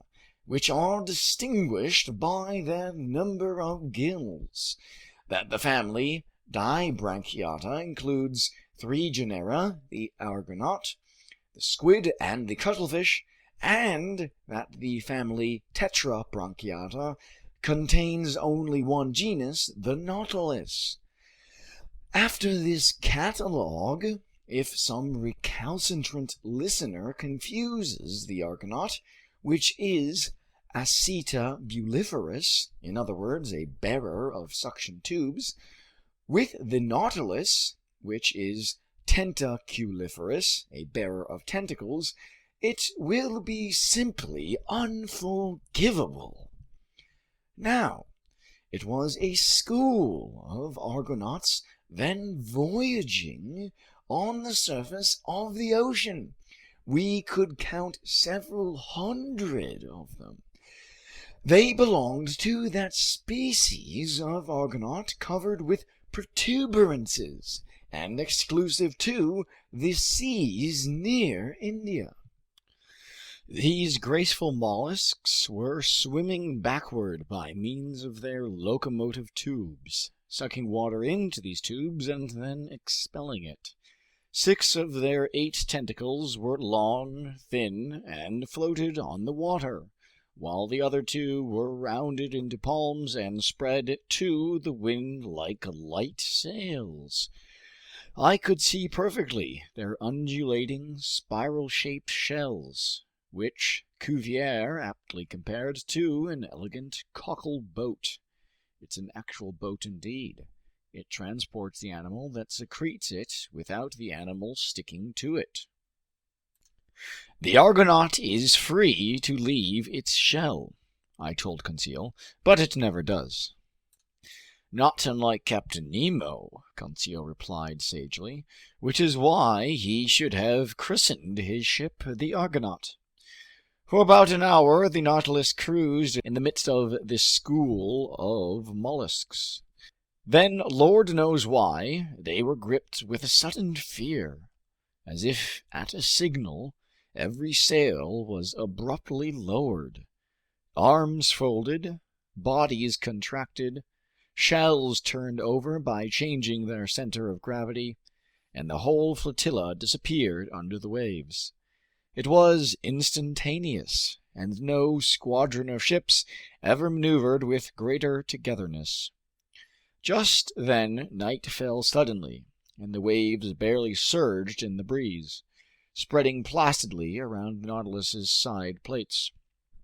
which are distinguished by their number of gills. That the family Dibranchiata includes 3 genera, the argonaut, the squid, and the cuttlefish, and that the family Tetrabranchiata contains only 1 genus, the nautilus. After this catalogue, if some recalcitrant listener confuses the argonaut, which is acetabulliferous, in other words, a bearer of suction tubes, with the nautilus, which is tentaculiferous, a bearer of tentacles, it will be simply unforgivable. Now, it was a school of argonauts then voyaging on the surface of the ocean. We could count several hundred of them. They belonged to that species of argonaut covered with protuberances and exclusive to the seas near India. These graceful mollusks were swimming backward by means of their locomotive tubes, sucking water into these tubes and then expelling it. 6 of their 8 tentacles were long, thin, and floated on the water, while the other 2 were rounded into palms and spread to the wind like light sails. I could see perfectly their undulating, spiral-shaped shells, which Cuvier aptly compared to an elegant cockle boat. It's an actual boat indeed. It transports the animal that secretes it without the animal sticking to it. The argonaut is free to leave its shell, I told Conseil, but it never does. Not unlike Captain Nemo, Conseil replied sagely, which is why he should have christened his ship the Argonaut. For about an hour the Nautilus cruised in the midst of this school of mollusks. Then, Lord knows why, they were gripped with a sudden fear. As if at a signal, every sail was abruptly lowered. Arms folded, bodies contracted, shells turned over by changing their center of gravity, and the whole flotilla disappeared under the waves. It was instantaneous, and no squadron of ships ever maneuvered with greater togetherness. Just then night fell suddenly, and the waves barely surged in the breeze, spreading placidly around the Nautilus's side plates.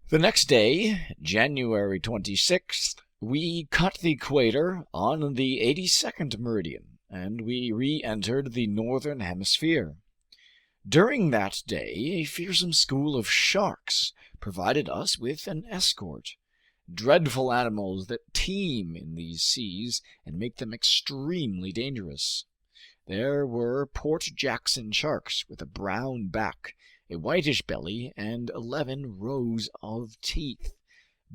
The next day, January 26th, we cut the equator on the 82nd meridian, and we re-entered the northern hemisphere. During that day, a fearsome school of sharks provided us with an escort. Dreadful animals that teem in these seas and make them extremely dangerous. There were Port Jackson sharks with a brown back, a whitish belly, and 11 rows of teeth.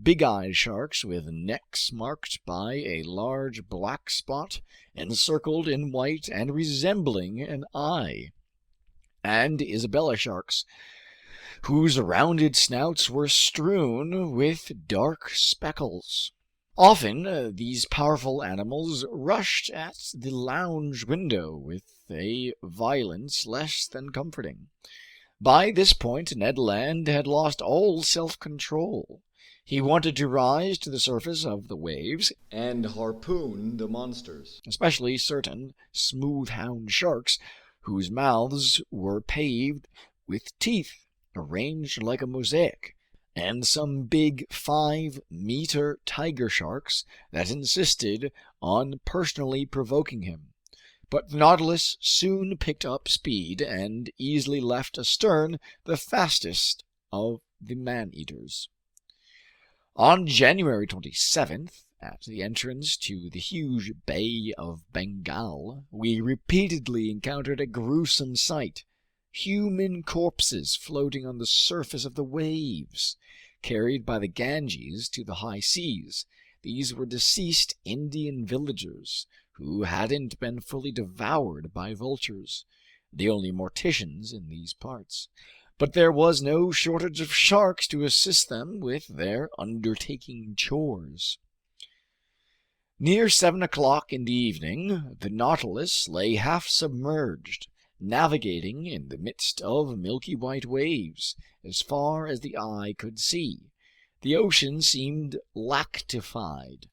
Big-eyed sharks with necks marked by a large black spot encircled in white and resembling an eye. And Isabella sharks, whose rounded snouts were strewn with dark speckles. Often these powerful animals rushed at the lounge window with a violence less than comforting. By this point Ned Land had lost all self-control. He wanted to rise to the surface of the waves and harpoon the monsters, especially certain smooth-hound sharks whose mouths were paved with teeth arranged like a mosaic, and some big 5-meter tiger sharks that insisted on personally provoking him. But the Nautilus soon picked up speed and easily left astern the fastest of the man-eaters. On January 27th, at the entrance to the huge Bay of Bengal, we repeatedly encountered a gruesome sight. Human corpses floating on the surface of the waves, carried by the Ganges to the high seas. These were deceased Indian villagers who hadn't been fully devoured by vultures, the only morticians in these parts. But there was no shortage of sharks to assist them with their undertaking chores. Near 7 o'clock in the evening, the Nautilus lay half submerged, navigating in the midst of milky white waves, as far as the eye could see. The ocean seemed lactified.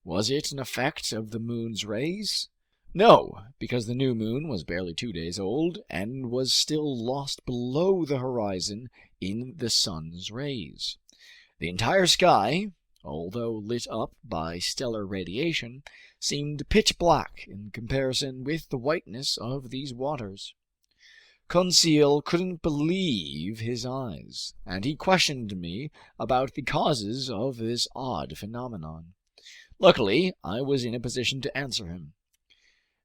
Was it an effect of the moon's rays? No, because the new moon was barely 2 days old, and was still lost below the horizon in the sun's rays. The entire sky, although lit up by stellar radiation, seemed pitch black in comparison with the whiteness of these waters. Conseil couldn't believe his eyes, and he questioned me about the causes of this odd phenomenon. Luckily, I was in a position to answer him.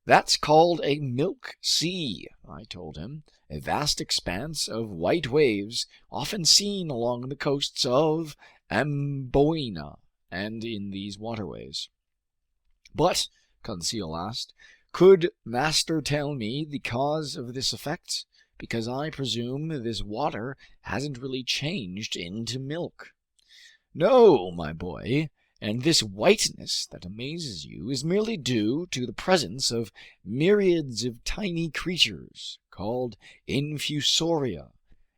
"That's called a milk sea," I told him, "a vast expanse of white waves often seen along the coasts of Amboina and in these waterways." "But," Conseil asked, "could master tell me the cause of this effect? Because I presume this water hasn't really changed into milk." "No, my boy, and this whiteness that amazes you is merely due to the presence of myriads of tiny creatures called infusoria,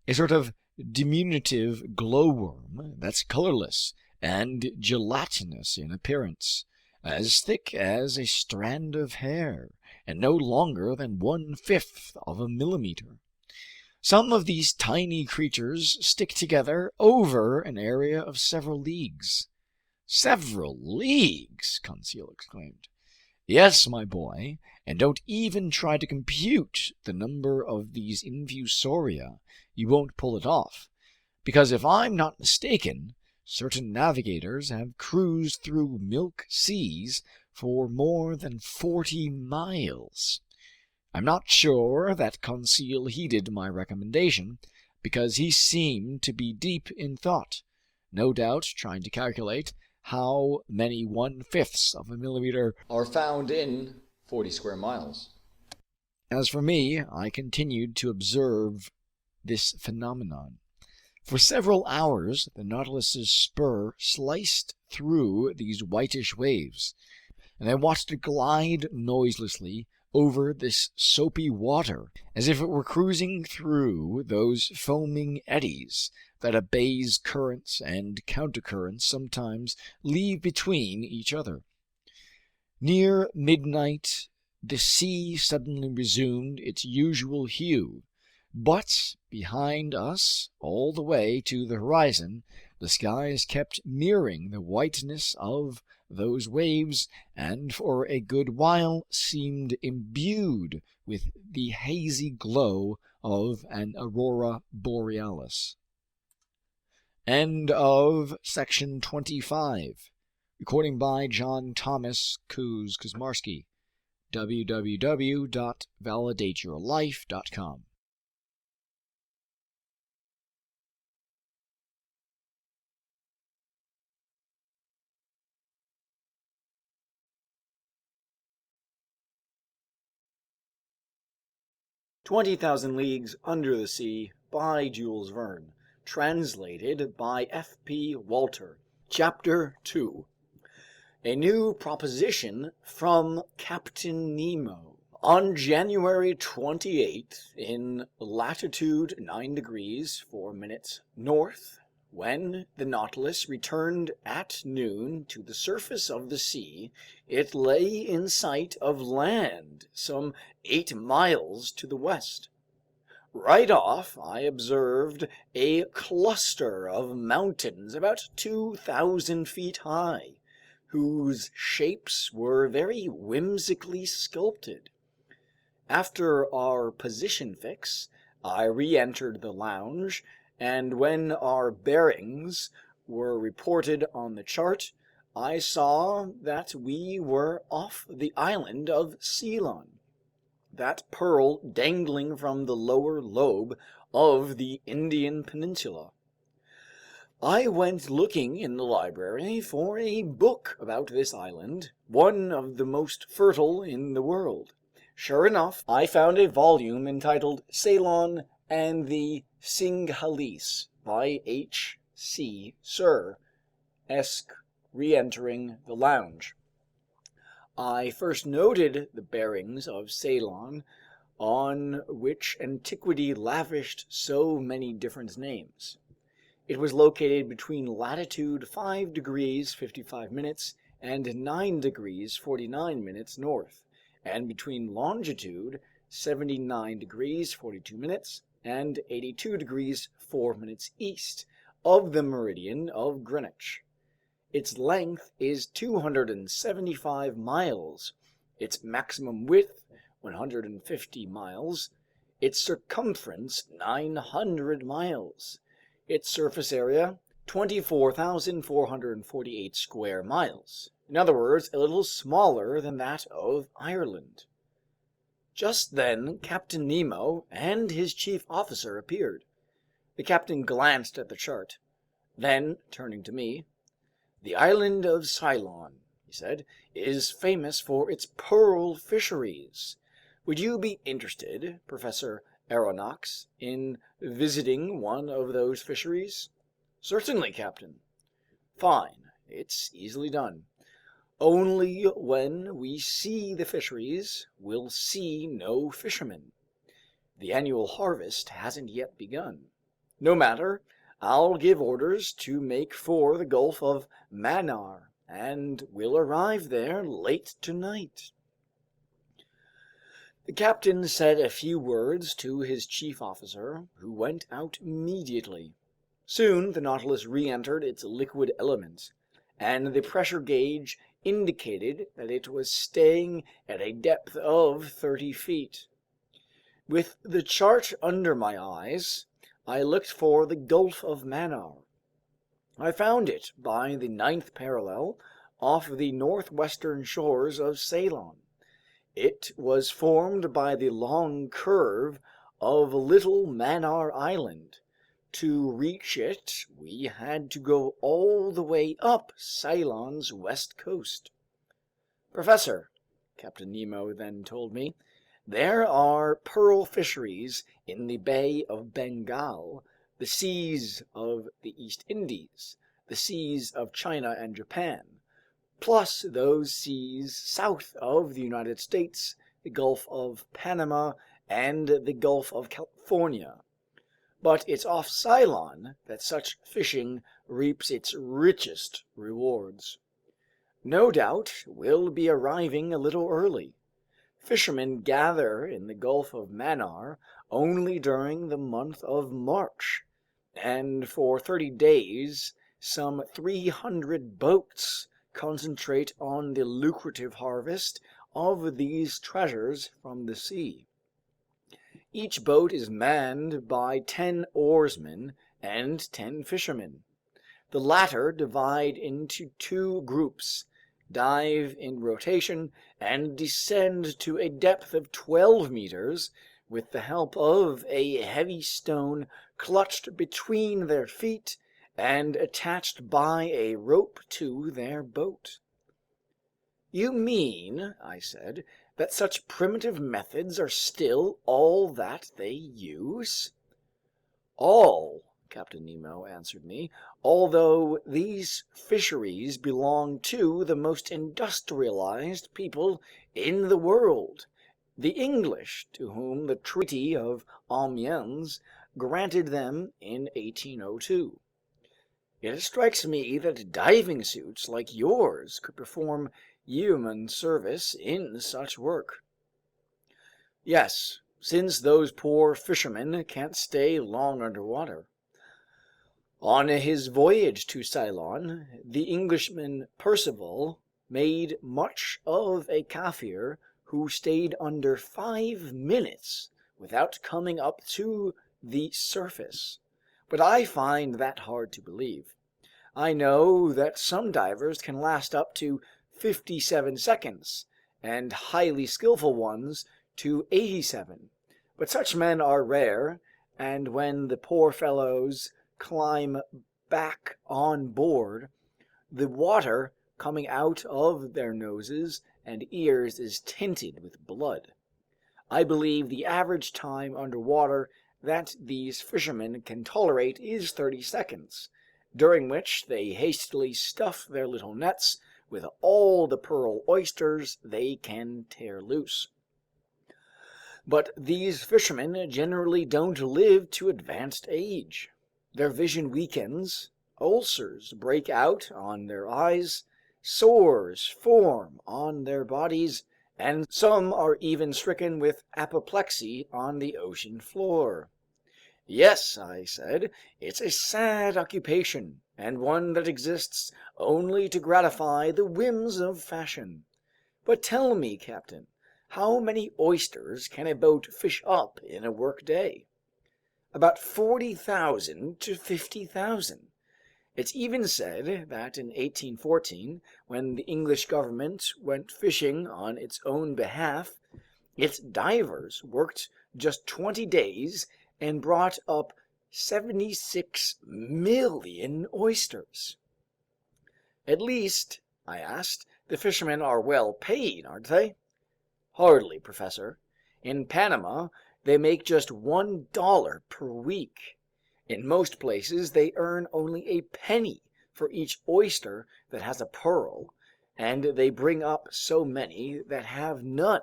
a sort of diminutive glowworm that's colorless and gelatinous in appearance, as thick as a strand of hair, and no longer than 1/5 of a millimeter. Some of these tiny creatures stick together over an area of several leagues." "Several leagues!" Conseil exclaimed. "Yes, my boy, and don't even try to compute the number of these infusoria. You won't pull it off, because if I'm not mistaken, certain navigators have cruised through milk seas for more than 40 miles. I'm not sure that Conseil heeded my recommendation, because he seemed to be deep in thought, no doubt trying to calculate how many 1/5 of a millimeter are found in 40 square miles. As for me, I continued to observe this phenomenon. For several hours, the Nautilus's spur sliced through these whitish waves, and I watched it glide noiselessly over this soapy water, as if it were cruising through those foaming eddies that a bay's currents and countercurrents sometimes leave between each other. Near midnight, the sea suddenly resumed its usual hue, but behind us, all the way to the horizon, the skies kept mirroring the whiteness of those waves, and for a good while seemed imbued with the hazy glow of an aurora borealis. End of section 25. Recording by John Thomas Kuzmarski. www.validateyourlife.com. "20,000 Leagues Under the Sea" by Jules Verne. Translated by F.P. Walter. Chapter 2. A New Proposition from Captain Nemo. On January 28th, in latitude 9 degrees 4 minutes north, when the Nautilus returned at noon to the surface of the sea, it lay in sight of land some 8 miles to the west. Right off, I observed a cluster of mountains about 2,000 feet high, whose shapes were very whimsically sculpted. After our position fix, I re-entered the lounge, and when our bearings were reported on the chart, I saw that we were off the island of Ceylon, that pearl dangling from the lower lobe of the Indian peninsula. I went looking in the library for a book about this island, one of the most fertile in the world. Sure enough, I found a volume entitled Ceylon and the Singhalese by H.C. Sir, Esq, re-entering the lounge. I first noted the bearings of Ceylon, on which antiquity lavished so many different names. It was located between latitude 5 degrees 55 minutes and 9 degrees 49 minutes north, and between longitude 79 degrees 42 minutes and 82 degrees 4 minutes east of the meridian of Greenwich. Its length is 275 miles, its maximum width 150 miles, its circumference 900 miles, its surface area 24,448 square miles. In other words, a little smaller than that of Ireland. Just then, Captain Nemo and his chief officer appeared. The captain glanced at the chart. Then, turning to me, "The island of Ceylon," he said, "is famous for its pearl fisheries. Would you be interested, Professor Aronnax, in visiting one of those fisheries?" "Certainly, Captain." "Fine. It's easily done. Only when we see the fisheries, we'll see no fishermen. The annual harvest hasn't yet begun. No matter. I'll give orders to make for the Gulf of Mannar, and we'll arrive there late tonight." The captain said a few words to his chief officer, who went out immediately. Soon the Nautilus re-entered its liquid element, and the pressure gauge indicated that it was staying at a depth of 30 feet. With the chart under my eyes, I looked for the Gulf of Mannar. I found it by the 9th parallel off the northwestern shores of Ceylon. It was formed by the long curve of Little Mannar Island, To reach it, we had to go all the way up Ceylon's west coast. Professor, Captain Nemo then told me, there are pearl fisheries in the Bay of Bengal, the seas of the East Indies, the seas of China and Japan, plus those seas south of the United States, the Gulf of Panama, and the Gulf of California. But it's off Ceylon that such fishing reaps its richest rewards. No doubt we'll be arriving a little early. Fishermen gather in the Gulf of Mannar only during the month of March, and for 30 days some 300 boats concentrate on the lucrative harvest of these treasures from the sea. Each boat is manned by 10 oarsmen and 10 fishermen. The latter divide into 2 groups, dive in rotation, and descend to a depth of 12 meters with the help of a heavy stone clutched between their feet and attached by a rope to their boat. You mean, I said, that such primitive methods are still all that they use? All, Captain Nemo answered me, although these fisheries belong to the most industrialized people in the world, the English, to whom the Treaty of Amiens granted them in 1802. It strikes me that diving suits like yours could perform yeoman service in such work. Yes, since those poor fishermen can't stay long underwater. On his voyage to Ceylon, the Englishman Percival made much of a Kaffir who stayed under 5 minutes without coming up to the surface. But I find that hard to believe. I know that some divers can last up to 57 seconds, and highly skillful ones to 87. But such men are rare, and when the poor fellows climb back on board, the water coming out of their noses and ears is tinted with blood. I believe the average time underwater that these fishermen can tolerate is 30 seconds, during which they hastily stuff their little nets with all the pearl oysters they can tear loose. But these fishermen generally don't live to advanced age. Their vision weakens, ulcers break out on their eyes, sores form on their bodies, and some are even stricken with apoplexy on the ocean floor. Yes, I said, it's a sad occupation, and one that exists only to gratify the whims of fashion. But tell me, Captain, how many oysters can a boat fish up in a work-day? About 40,000 to 50,000. It's even said that in 1814, when the English government went fishing on its own behalf, its divers worked just 20 days and brought up 76 million oysters. At least, I asked, the fishermen are well paid, aren't they? Hardly, Professor. In Panama, they make just $1 per week. In most places, they earn only a penny for each oyster that has a pearl, and they bring up so many that have none.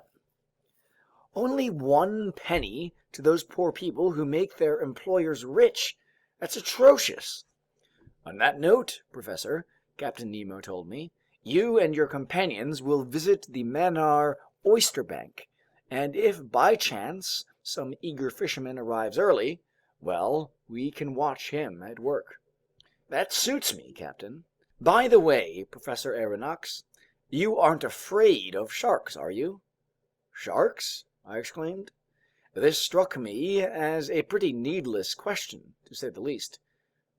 Only 1 penny to those poor people who make their employers rich. That's atrocious. On that note, Professor, Captain Nemo told me, you and your companions will visit the Mannar oyster bank, and if by chance some eager fisherman arrives early, well, we can watch him at work. That suits me, Captain. By the way, Professor Aronnax, you aren't afraid of sharks, are you? Sharks? I exclaimed. This struck me as a pretty needless question, to say the least.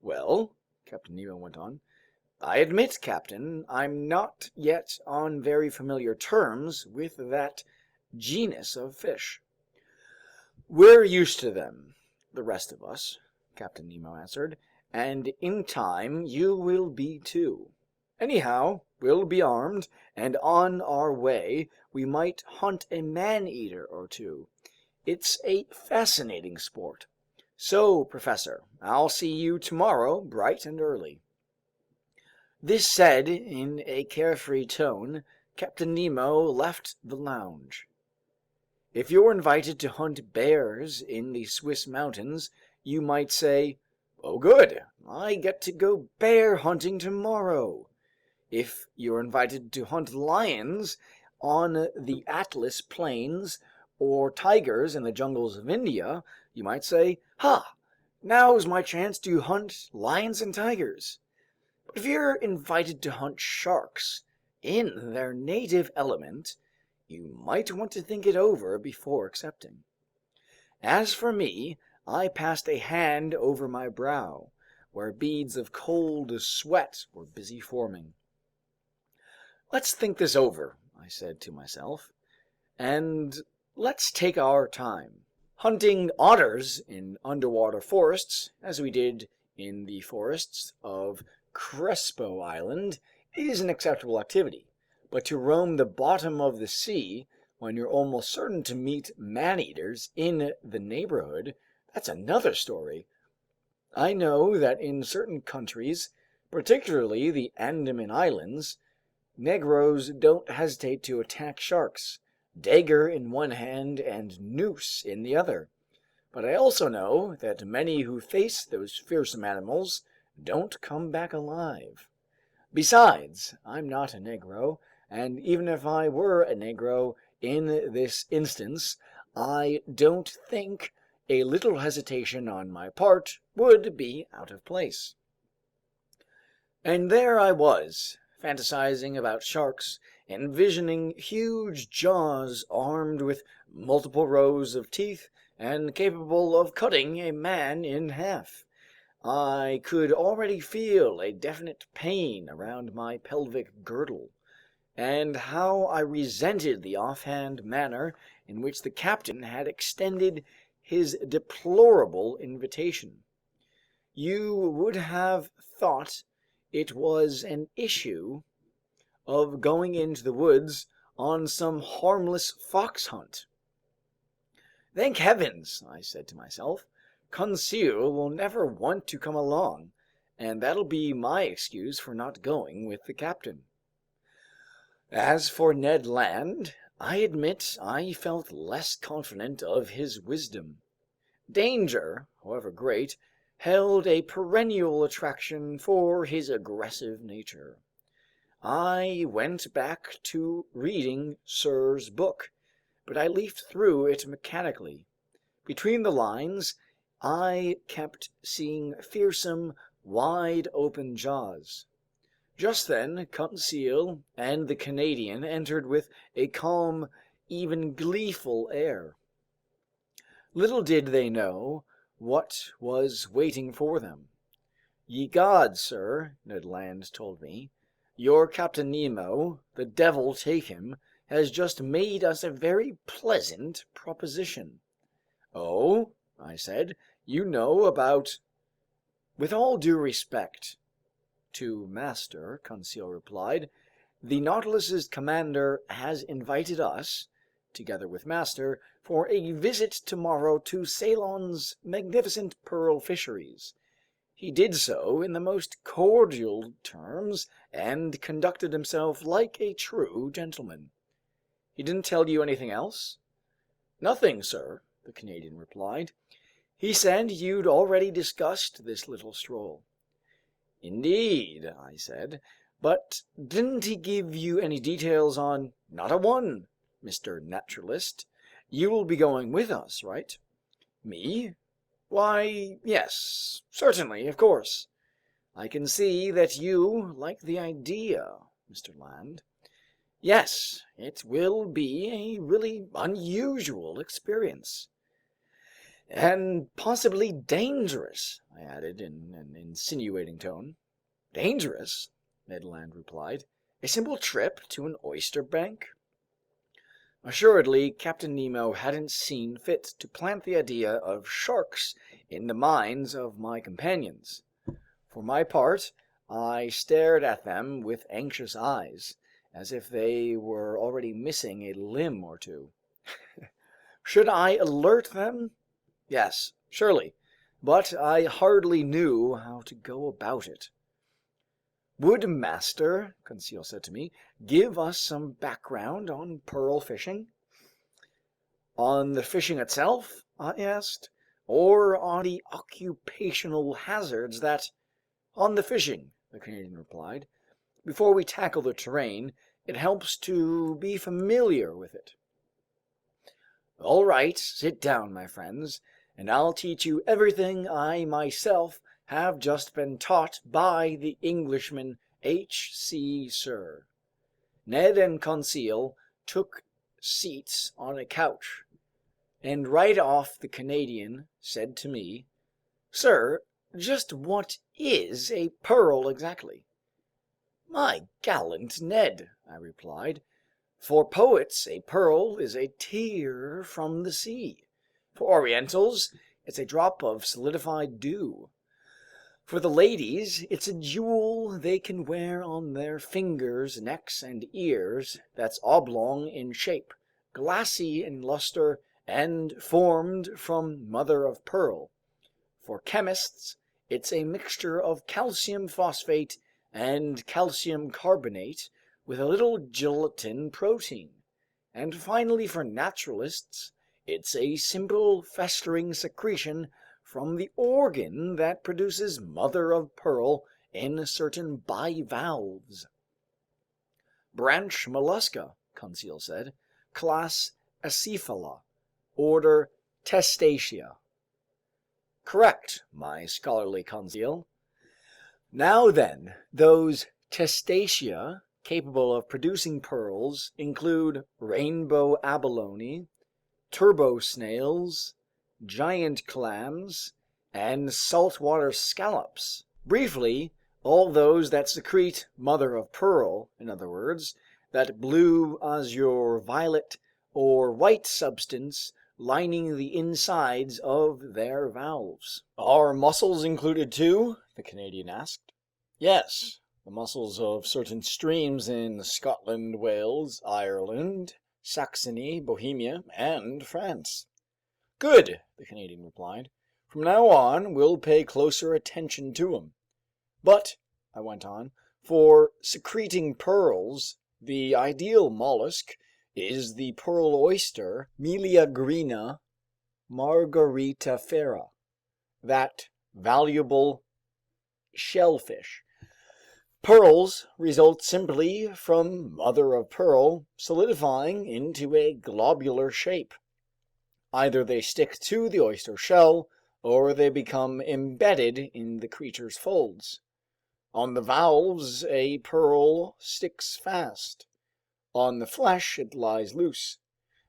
Well, Captain Nemo went on, I admit, Captain, I'm not yet on very familiar terms with that genus of fish. We're used to them, the rest of us. Captain Nemo answered, "and in time you will be too. Anyhow, we'll be armed, and on our way we might hunt a man-eater or two. It's a fascinating sport. So, Professor, I'll see you tomorrow bright and early." This said in a carefree tone, Captain Nemo left the lounge. If you're invited to hunt bears in the Swiss mountains, you might say, "Oh good, I get to go bear hunting tomorrow." If you're invited to hunt lions on the Atlas Plains or tigers in the jungles of India, you might say, "Ha! Now's my chance to hunt lions and tigers." But if you're invited to hunt sharks in their native element, you might want to think it over before accepting. As for me, I passed a hand over my brow, where beads of cold sweat were busy forming. "Let's think this over," I said to myself, "and let's take our time. Hunting otters in underwater forests, as we did in the forests of Crespo Island, is an acceptable activity. But to roam the bottom of the sea when you're almost certain to meet man-eaters in the neighborhood, that's another story. I know that in certain countries, particularly the Andaman Islands, Negroes don't hesitate to attack sharks, dagger in one hand and noose in the other. But I also know that many who face those fearsome animals don't come back alive. Besides, I'm not a Negro, and even if I were a Negro in this instance, I don't think a little hesitation on my part would be out of place." And there I was, fantasizing about sharks, envisioning huge jaws armed with multiple rows of teeth and capable of cutting a man in half. I could already feel a definite pain around my pelvic girdle, and how I resented the offhand manner in which the captain had extended his deplorable invitation. You would have thought it was an issue of going into the woods on some harmless fox hunt. "Thank heavens," I said to myself, "Conseil will never want to come along, and that'll be my excuse for not going with the captain." As for Ned Land, I admit I felt less confident of his wisdom. Danger, however great, held a perennial attraction for his aggressive nature. I went back to reading Sirr's book, but I leafed through it mechanically. Between the lines, I kept seeing fearsome, wide-open jaws. Just then, Conseil and the Canadian entered with a calm, even gleeful air. Little did they know what was waiting for them. "Ye gods, sir," Ned Land told me, "your Captain Nemo, the devil take him, has just made us a very pleasant proposition." "Oh?" I said. "You know about—" "With all due respect to master," Conseil replied, "the Nautilus's commander has invited us, together with master, for a visit tomorrow to Ceylon's magnificent pearl fisheries. He did so in the most cordial terms and conducted himself like a true gentleman." "He didn't tell you anything else?" "Nothing, sir," the Canadian replied. "He said you'd already discussed this little stroll." "Indeed," I said. "But didn't he give you any details on—" "Not a one, Mr. Naturalist. You will be going with us, right?" "Me? Why, yes, certainly, of course." "I can see that you like the idea, Mr. Land." "Yes, it will be a really unusual experience." "And possibly dangerous," I added in an insinuating tone. "Dangerous?" Ned Land replied. "A simple trip to an oyster bank?" Assuredly, Captain Nemo hadn't seen fit to plant the idea of sharks in the minds of my companions. For my part, I stared at them with anxious eyes, as if they were already missing a limb or two. Should I alert them? Yes, surely, but I hardly knew how to go about it. "Would master," Conseil said to me, "give us some background on pearl fishing?" "On the fishing itself?" I asked. "Or on the occupational hazards that—" "On the fishing," the Canadian replied. "Before we tackle the terrain, it helps to be familiar with it." "All right, sit down, my friends, and I'll teach you everything I myself have just been taught by the Englishman H.C. Sir." Ned and Conseil took seats on a couch, and right off the Canadian said to me, "Sir, just what is a pearl exactly?" "My gallant Ned," I replied, "for poets a pearl is a tear from the sea. For Orientals, it's a drop of solidified dew. For the ladies, it's a jewel they can wear on their fingers, necks, and ears that's oblong in shape, glassy in luster, and formed from mother of pearl. For chemists, it's a mixture of calcium phosphate and calcium carbonate with a little gelatin protein. And finally, for naturalists, it's a simple festering secretion from the organ that produces mother of pearl in certain bivalves." "Branch mollusca," Conseil said. "Class Acephala. Order Testacea." "Correct, my scholarly Conseil. Now then, those Testacea capable of producing pearls include rainbow abalone, turbo snails, giant clams, and saltwater scallops. Briefly, all those that secrete mother of pearl, in other words, that blue, azure, violet, or white substance lining the insides of their valves." "Are mussels included too?" the Canadian asked. "Yes, the mussels of certain streams in Scotland, Wales, Ireland, Saxony, Bohemia, and France." "Good," the Canadian replied. "From now on, we'll pay closer attention to 'em. But," I went on, "for secreting pearls, the ideal mollusk is the pearl oyster Meleagrina margaritifera, that valuable shellfish. Pearls result simply from mother of pearl solidifying into a globular shape. Either they stick to the oyster shell, or they become embedded in the creature's folds. On the valves, a pearl sticks fast. On the flesh, it lies loose.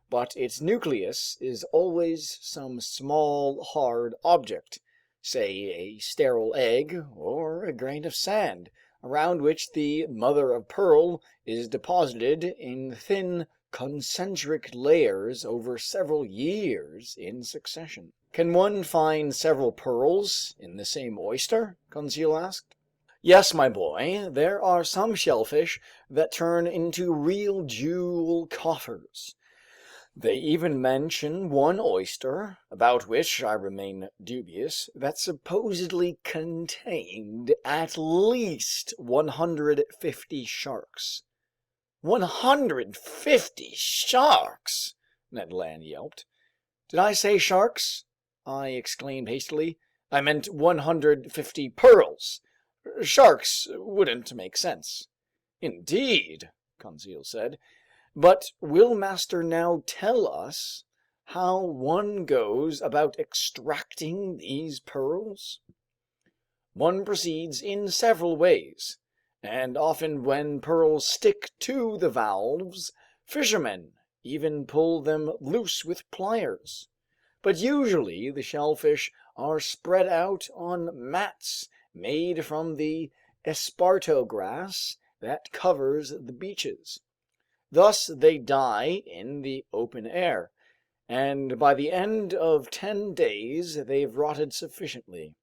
But its nucleus is always some small, hard object, say a sterile egg or a grain of sand, around which the mother of pearl is deposited in thin, concentric layers over several years in succession." "Can one find several pearls in the same oyster?" Conseil asked. "Yes, my boy, there are some shellfish that turn into real jewel coffers. They even mention one oyster, about which I remain dubious, that supposedly contained at least 150 sharks." "150 sharks!" Ned Land yelped. "Did I say sharks?" I exclaimed hastily. "I meant 150 pearls. Sharks wouldn't make sense." "Indeed," Conseil said. "But will master now tell us how one goes about extracting these pearls?" "One proceeds in several ways, and often when pearls stick to the valves, fishermen even pull them loose with pliers. But usually the shellfish are spread out on mats made from the esparto grass that covers the beaches. Thus they die in the open air, and by the end of 10 days they've rotted sufficiently.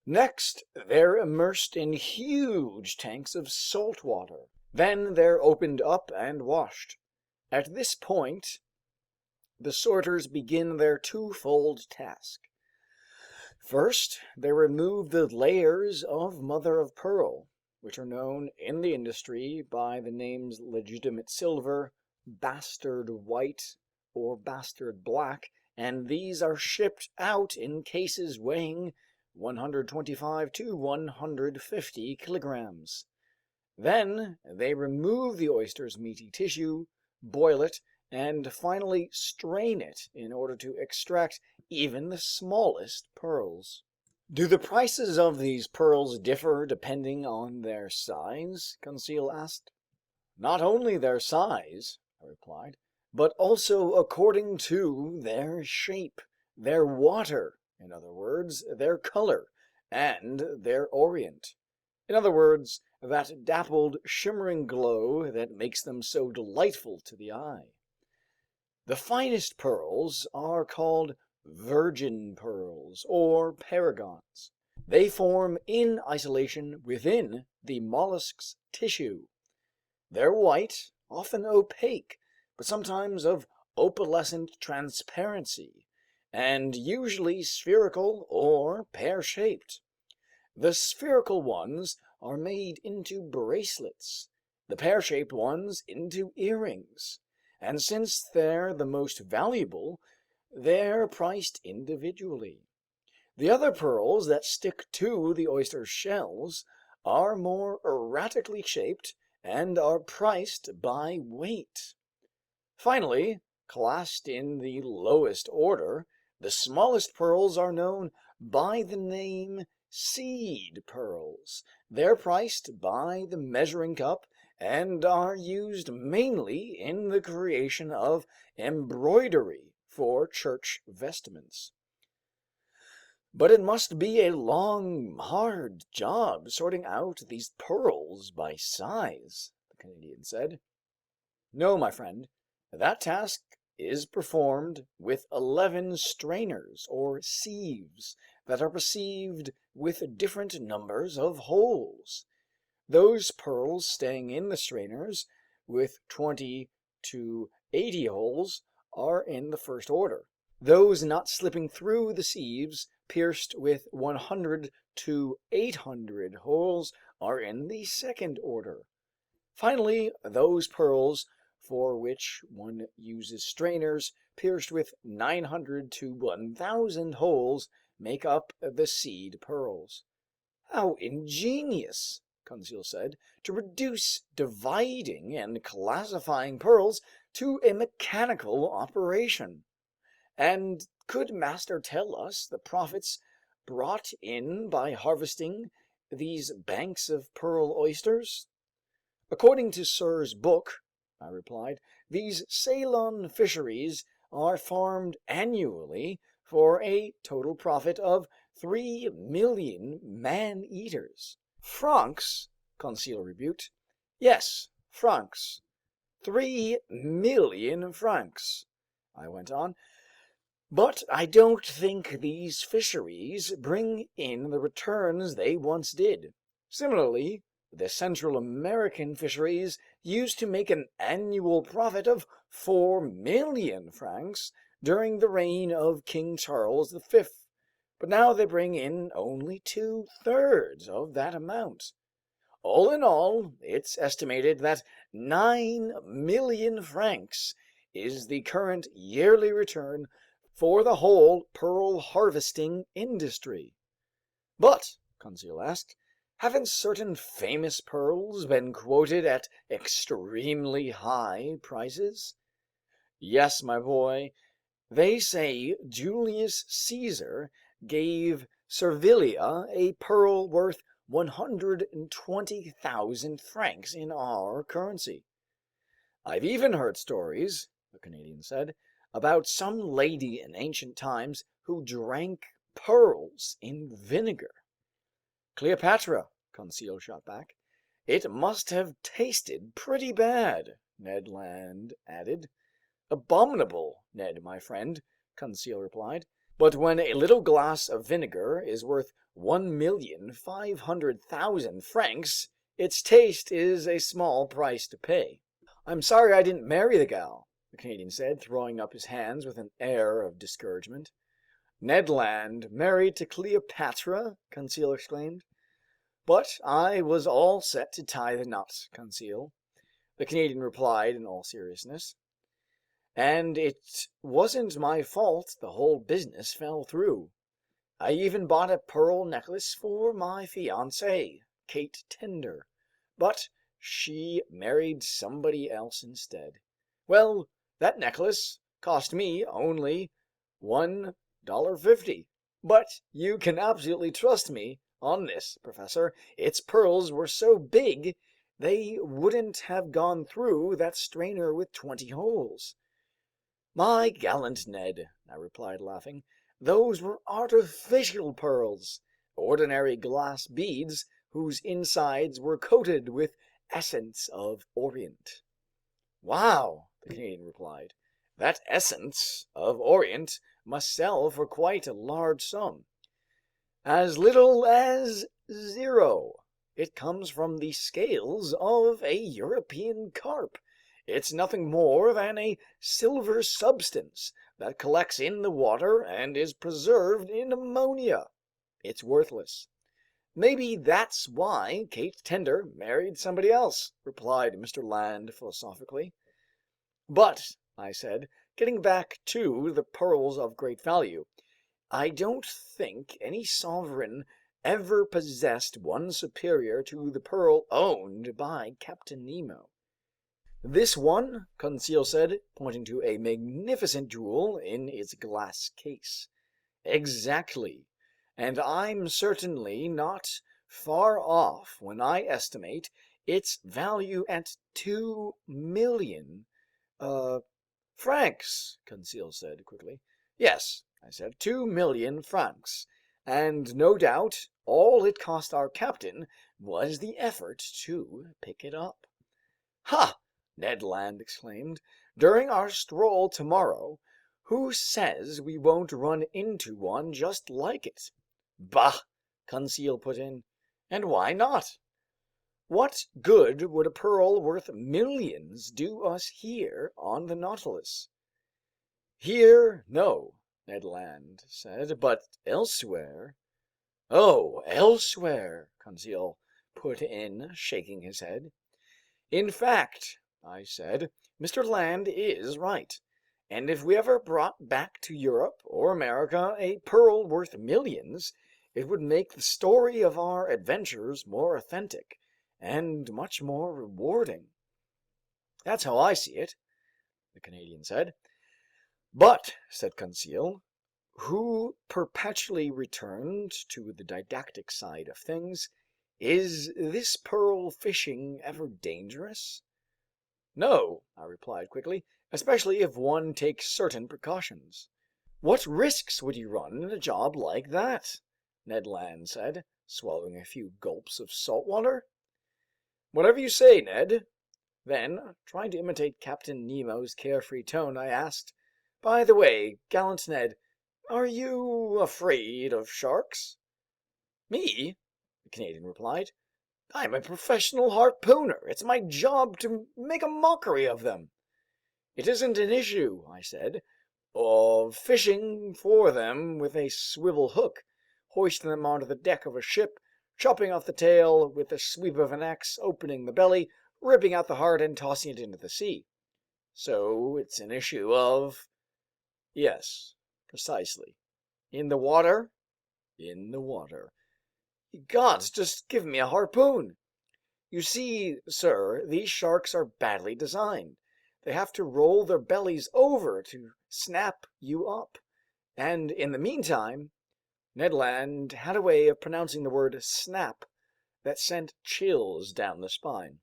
Next, they're immersed in huge tanks of salt water. Then they're opened up and washed. At this point, the sorters begin their twofold task. First, they remove the layers of mother of pearl, which are known in the industry by the names legitimate silver, bastard white, or bastard black, and these are shipped out in cases weighing 125 to 150 kilograms. Then they remove the oyster's meaty tissue, boil it, and finally strain it in order to extract even the smallest pearls. Do the prices of these pearls differ depending on their size? Conseil asked. Not only their size, I replied, but also according to their shape, their water, in other words, their color, and their orient. In other words, that dappled, shimmering glow that makes them so delightful to the eye. The finest pearls are called virgin pearls or paragons. They form in isolation within the mollusk's tissue. They're white, often opaque, but sometimes of opalescent transparency, and usually spherical or pear-shaped. The spherical ones are made into bracelets, the pear-shaped ones into earrings, and since they're the most valuable, they're priced individually. The other pearls that stick to the oyster shells are more erratically shaped and are priced by weight. Finally, classed in the lowest order, the smallest pearls are known by the name seed pearls. They're priced by the measuring cup and are used mainly in the creation of embroidery for church vestments. But it must be a long, hard job sorting out these pearls by size, the Canadian said. No, my friend, that task is performed with 11 strainers or sieves that are received with different numbers of holes. Those pearls staying in the strainers with 20 to 80 holes are in the first order. Those not slipping through the sieves pierced with 100 to 800 holes are in the second order. Finally, those pearls for which one uses strainers pierced with 900 to 1000 holes make up the seed pearls. How ingenious, Conseil said, to reduce dividing and classifying pearls to a mechanical operation. And could master tell us the profits brought in by harvesting these banks of pearl oysters? According to Sir's book, I replied, these Ceylon fisheries are farmed annually for a total profit of 3 million man-eaters. Francs, Conseil rebuked. Yes, francs. 3 million francs, I went on. But I don't think these fisheries bring in the returns they once did. Similarly, the Central American fisheries used to make an annual profit of 4 million francs during the reign of King Charles V, but now they bring in only 2/3 of that amount. All in all, it's estimated that 9 million francs is the current yearly return for the whole pearl harvesting industry. But, Conseil asked, haven't certain famous pearls been quoted at extremely high prices? Yes, my boy. They say Julius Caesar gave Servilia a pearl worth 120,000 francs in our currency. I've even heard stories, the Canadian said, about some lady in ancient times who drank pearls in vinegar. Cleopatra, Conseil shot back. It must have tasted pretty bad, Ned Land added. Abominable, Ned, my friend, Conseil replied. But when a little glass of vinegar is worth 1,500,000 francs, its taste is a small price to pay. I'm sorry I didn't marry the gal, the Canadian said, throwing up his hands with an air of discouragement. Ned Land married to Cleopatra? Conseil exclaimed. But I was all set to tie the knot, Conseil, the Canadian replied in all seriousness. And it wasn't my fault the whole business fell through. I even bought a pearl necklace for my fiancée, Kate Tender, but she married somebody else instead. Well, that necklace cost me only $1.50. But you can absolutely trust me on this, Professor. Its pearls were so big they wouldn't have gone through that strainer with 20 holes. My gallant Ned, I replied, laughing, those were artificial pearls, ordinary glass beads whose insides were coated with essence of Orient. Wow, the Canadian replied. That essence of Orient must sell for quite a large sum. As little as zero. It comes from the scales of a European carp. It's nothing more than a silver substance that collects in the water and is preserved in ammonia. It's worthless. Maybe that's why Kate Tender married somebody else, replied Mr. Land philosophically. But, I said, getting back to the pearls of great value, I don't think any sovereign ever possessed one superior to the pearl owned by Captain Nemo. This one, Conseil said, pointing to a magnificent jewel in its glass case. Exactly. And I'm certainly not far off when I estimate its value at 2 million, francs, Conseil said quickly. Yes, I said, 2 million francs. And no doubt all it cost our captain was the effort to pick it up. Ha! Ned Land exclaimed. During our stroll tomorrow, who says we won't run into one just like it? Bah! Conseil put in. And why not? What good would a pearl worth millions do us here on the Nautilus? Here, no, Ned Land said, but elsewhere. Oh, elsewhere, Conseil put in, shaking his head. In fact, I said, Mr. Land is right. And if we ever brought back to Europe or America a pearl worth millions, it would make the story of our adventures more authentic and much more rewarding. That's how I see it, the Canadian said. But, said Conseil, who perpetually returned to the didactic side of things, is this pearl fishing ever dangerous? No, I replied quickly, especially if one takes certain precautions. What risks would you run in a job like that? Ned Land said, swallowing a few gulps of salt water. Whatever you say, Ned. Then, trying to imitate Captain Nemo's carefree tone, I asked, by the way, gallant Ned, are you afraid of sharks? Me? The Canadian replied. I'm a professional harpooner. It's my job to make a mockery of them. It isn't an issue, I said, of fishing for them with a swivel hook, hoisting them onto the deck of a ship, chopping off the tail with the sweep of an axe, opening the belly, ripping out the heart, and tossing it into the sea. So it's an issue of... Yes, precisely. In the water? In the water. Gods, just give me a harpoon! You see, sir, these sharks are badly designed. They have to roll their bellies over to snap you up. And in the meantime, Ned Land had a way of pronouncing the word snap that sent chills down the spine.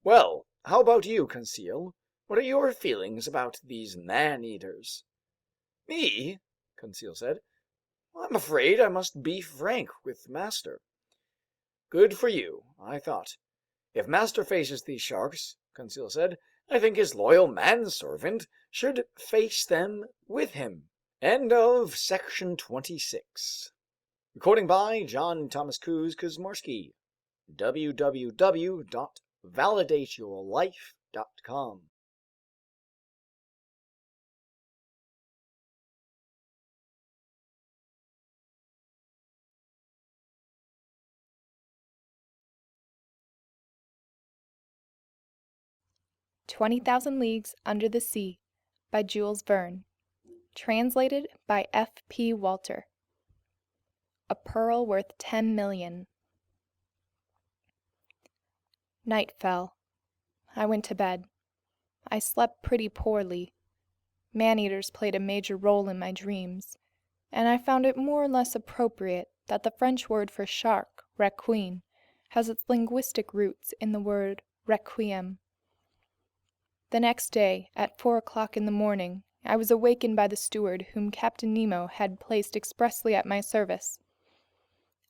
Well, how about you, Conseil? What are your feelings about these man-eaters? Me? Conseil said. I'm afraid I must be frank with master. Good for you, I thought. If master faces these sharks, Conseil said. I think his loyal manservant should face them with him. End of section 26. Recording by John Thomas Kuzmarski. www.validateyourlife.com. "20,000 Leagues Under the Sea" by Jules Verne. Translated by F.P. Walter. A pearl worth 10 million. Night fell. I went to bed. I slept pretty poorly. Man-eaters played a major role in my dreams, and I found it more or less appropriate that the French word for shark, requin, has its linguistic roots in the word requiem. The next day, at 4 o'clock in the morning, I was awakened by the steward whom Captain Nemo had placed expressly at my service.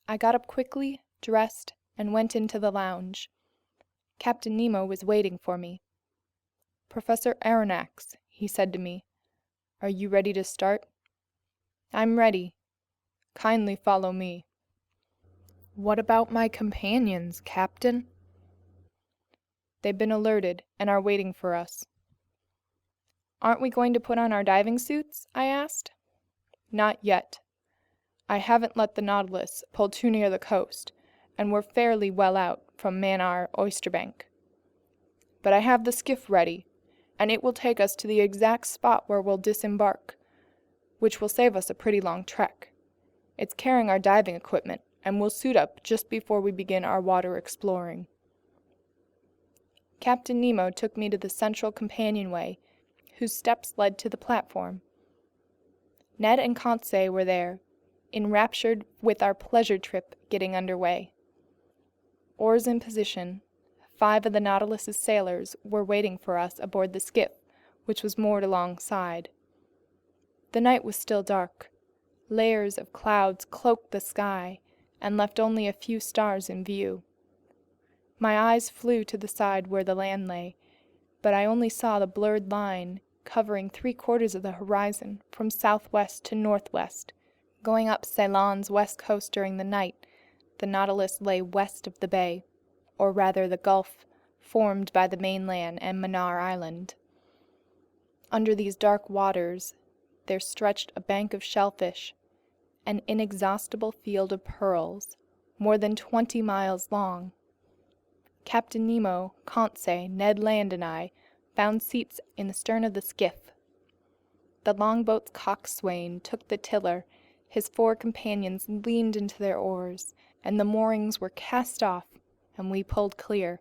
I got up quickly, dressed, and went into the lounge. Captain Nemo was waiting for me. "Professor Aronnax," he said to me, "are you ready to start?" "I'm ready. Kindly follow me." "What about my companions, Captain?" "They've been alerted and are waiting for us." "Aren't we going to put on our diving suits?" I asked. "Not yet. I haven't let the Nautilus pull too near the coast, and we're fairly well out from Mannar Oysterbank. But I have the skiff ready, and it will take us to the exact spot where we'll disembark, which will save us a pretty long trek. It's carrying our diving equipment, and we'll suit up just before we begin our water exploring." Captain Nemo took me to the central companionway, whose steps led to the platform. Ned and Conseil were there, enraptured with our pleasure trip getting under way. Oars in position, 5 of the Nautilus's sailors were waiting for us aboard the skiff, which was moored alongside. The night was still dark. Layers of clouds cloaked the sky and left only a few stars in view. My eyes flew to the side where the land lay, but I only saw the blurred line covering 3/4 of the horizon from southwest to northwest. Going up Ceylon's west coast during the night, the Nautilus lay west of the bay, or rather the gulf formed by the mainland and Mannar Island. Under these dark waters there stretched a bank of shellfish, an inexhaustible field of pearls, more than 20 miles long. Captain Nemo, Conseil, Ned Land, and I found seats in the stern of the skiff. The longboat's coxswain took the tiller, his 4 companions leaned into their oars, and the moorings were cast off, and we pulled clear.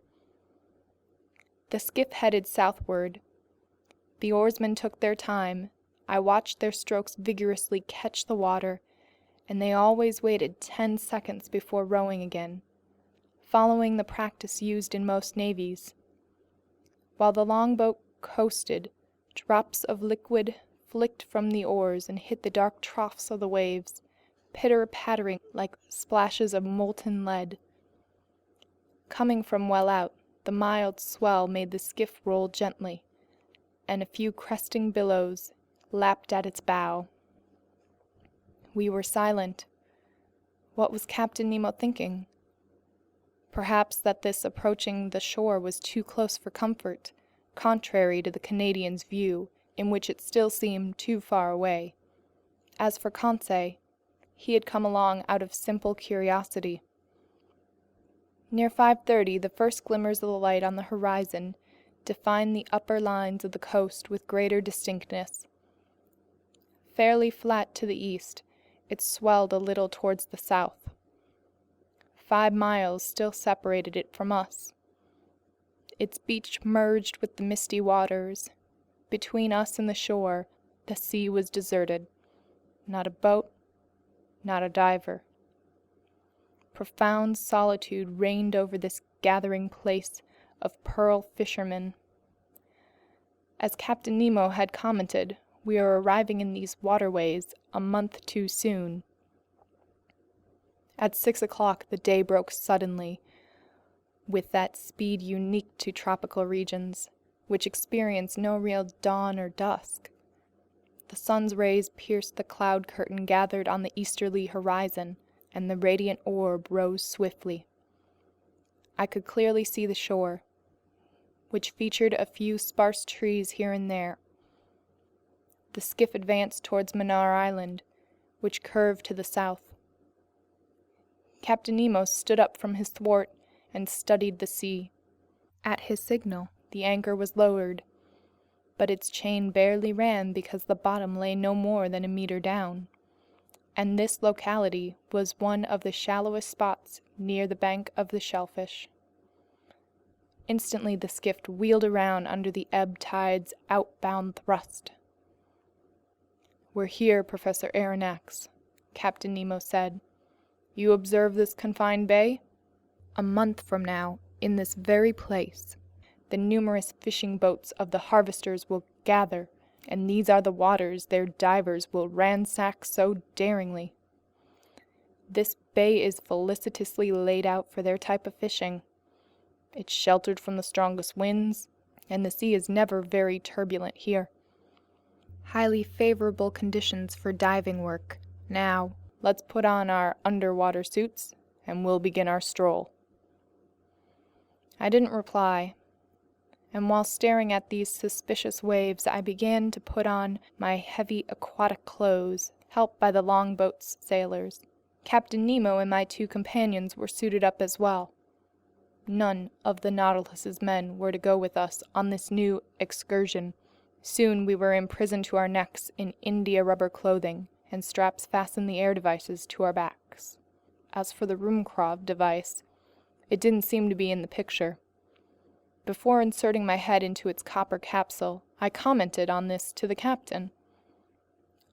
The skiff headed southward. The oarsmen took their time. I watched their strokes vigorously catch the water, and they always waited 10 seconds before rowing again, following the practice used in most navies. While the longboat coasted, drops of liquid flicked from the oars and hit the dark troughs of the waves, pitter-pattering like splashes of molten lead. Coming from well out, the mild swell made the skiff roll gently, and a few cresting billows lapped at its bow. We were silent. What was Captain Nemo thinking? Perhaps that this approaching the shore was too close for comfort, contrary to the Canadian's view, in which it still seemed too far away. As for Conseil, he had come along out of simple curiosity. Near 5:30, the first glimmers of the light on the horizon defined the upper lines of the coast with greater distinctness. Fairly flat to the east, it swelled a little towards the south. 5 miles still separated it from us. Its beach merged with the misty waters. Between us and the shore, the sea was deserted. Not a boat, not a diver. Profound solitude reigned over this gathering place of pearl fishermen. As Captain Nemo had commented, we are arriving in these waterways a month too soon. At 6 o'clock the day broke suddenly. with that speed unique to tropical regions, which experience no real dawn or dusk. The sun's rays pierced the cloud curtain gathered on the easterly horizon, and the radiant orb rose swiftly. I could clearly see the shore, which featured a few sparse trees here and there. The skiff advanced towards Manar Island, which curved to the south. Captain Nemo stood up from his thwart and studied the sea. At his signal, the anchor was lowered, but its chain barely ran because the bottom lay no more than a meter down, and this locality was one of the shallowest spots near the bank of the shellfish. Instantly the skiff wheeled around under the ebb tide's outbound thrust. "We're here, Professor Aronnax," Captain Nemo said. "You observe this confined bay? A month from now, in this very place, the numerous fishing boats of the harvesters will gather, and these are the waters their divers will ransack so daringly. This bay is felicitously laid out for their type of fishing. It's sheltered from the strongest winds, and the sea is never very turbulent here. Highly favorable conditions for diving work. Now, let's put on our underwater suits, and we'll begin our stroll." I didn't reply, and while staring at these suspicious waves, I began to put on my heavy aquatic clothes, helped by the longboat's sailors. Captain Nemo and my two companions were suited up as well. None of the Nautilus's men were to go with us on this new excursion. Soon we were imprisoned to our necks in India-rubber clothing, and straps fastened the air devices to our backs. As for the Ruhmkorff device, it didn't seem to be in the picture. Before inserting my head into its copper capsule, I commented on this to the captain.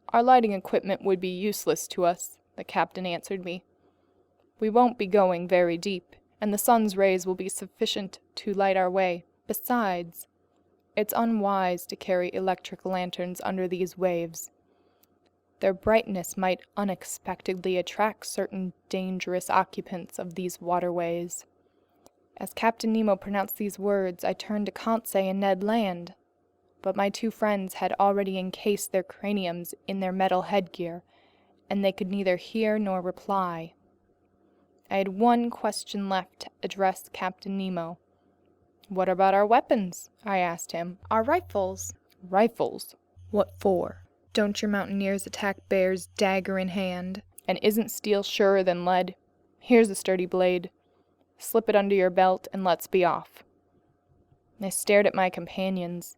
"Our lighting equipment would be useless to us," the captain answered me. "We won't be going very deep, and the sun's rays will be sufficient to light our way. Besides, it's unwise to carry electric lanterns under these waves. Their brightness might unexpectedly attract certain dangerous occupants of these waterways." As Captain Nemo pronounced these words, I turned to Conseil and Ned Land, but my two friends had already encased their craniums in their metal headgear, and they could neither hear nor reply. I had one question left to address Captain Nemo. "What about our weapons?" I asked him. "Our rifles." "Rifles? What for? Don't your mountaineers attack bears dagger in hand? And isn't steel surer than lead? Here's a sturdy blade. Slip it under your belt and let's be off." I stared at my companions.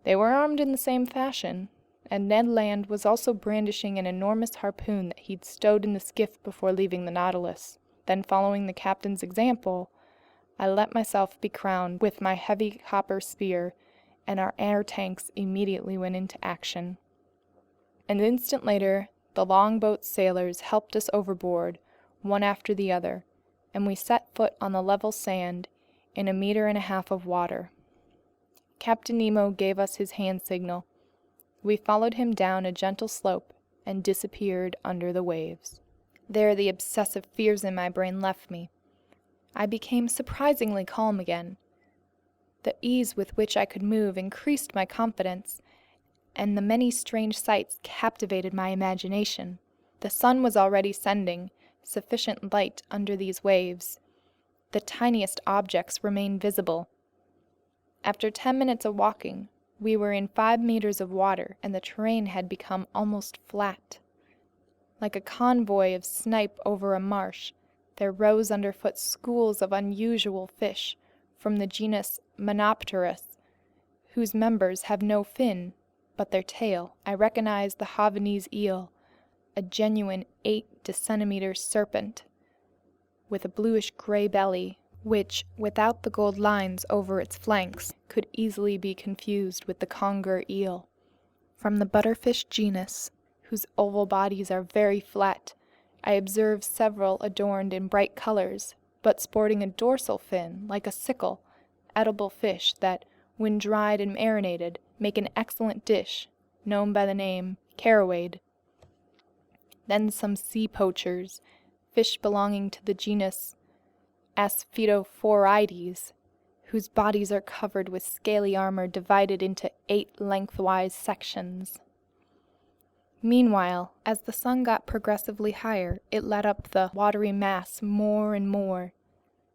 They were armed in the same fashion, and Ned Land was also brandishing an enormous harpoon that he'd stowed in the skiff before leaving the Nautilus. Then, following the captain's example, I let myself be crowned with my heavy copper spear, and our air tanks immediately went into action. An instant later, the longboat's sailors helped us overboard, one after the other, and we set foot on the level sand in 1.5 meters of water. Captain Nemo gave us his hand signal. We followed him down a gentle slope and disappeared under the waves. There the obsessive fears in my brain left me. I became surprisingly calm again. The ease with which I could move increased my confidence, and the many strange sights captivated my imagination. The sun was already sending sufficient light under these waves. The tiniest objects remained visible. After 10 minutes of walking, we were in 5 meters of water, and the terrain had become almost flat. Like a convoy of snipe over a marsh, there rose underfoot schools of unusual fish from the genus Monopterus, whose members have no fin but their tail. I recognized the Havanese eel, a genuine 8 centimeter serpent, with a bluish-gray belly, which, without the gold lines over its flanks, could easily be confused with the conger eel. From the butterfish genus, whose oval bodies are very flat, I observed several adorned in bright colors, but sporting a dorsal fin like a sickle, edible fish that, when dried and marinated, make an excellent dish, known by the name carawade. Then some sea poachers, fish belonging to the genus Asphidophorides, whose bodies are covered with scaly armor divided into 8 lengthwise sections. Meanwhile, as the sun got progressively higher, it lit up the watery mass more and more.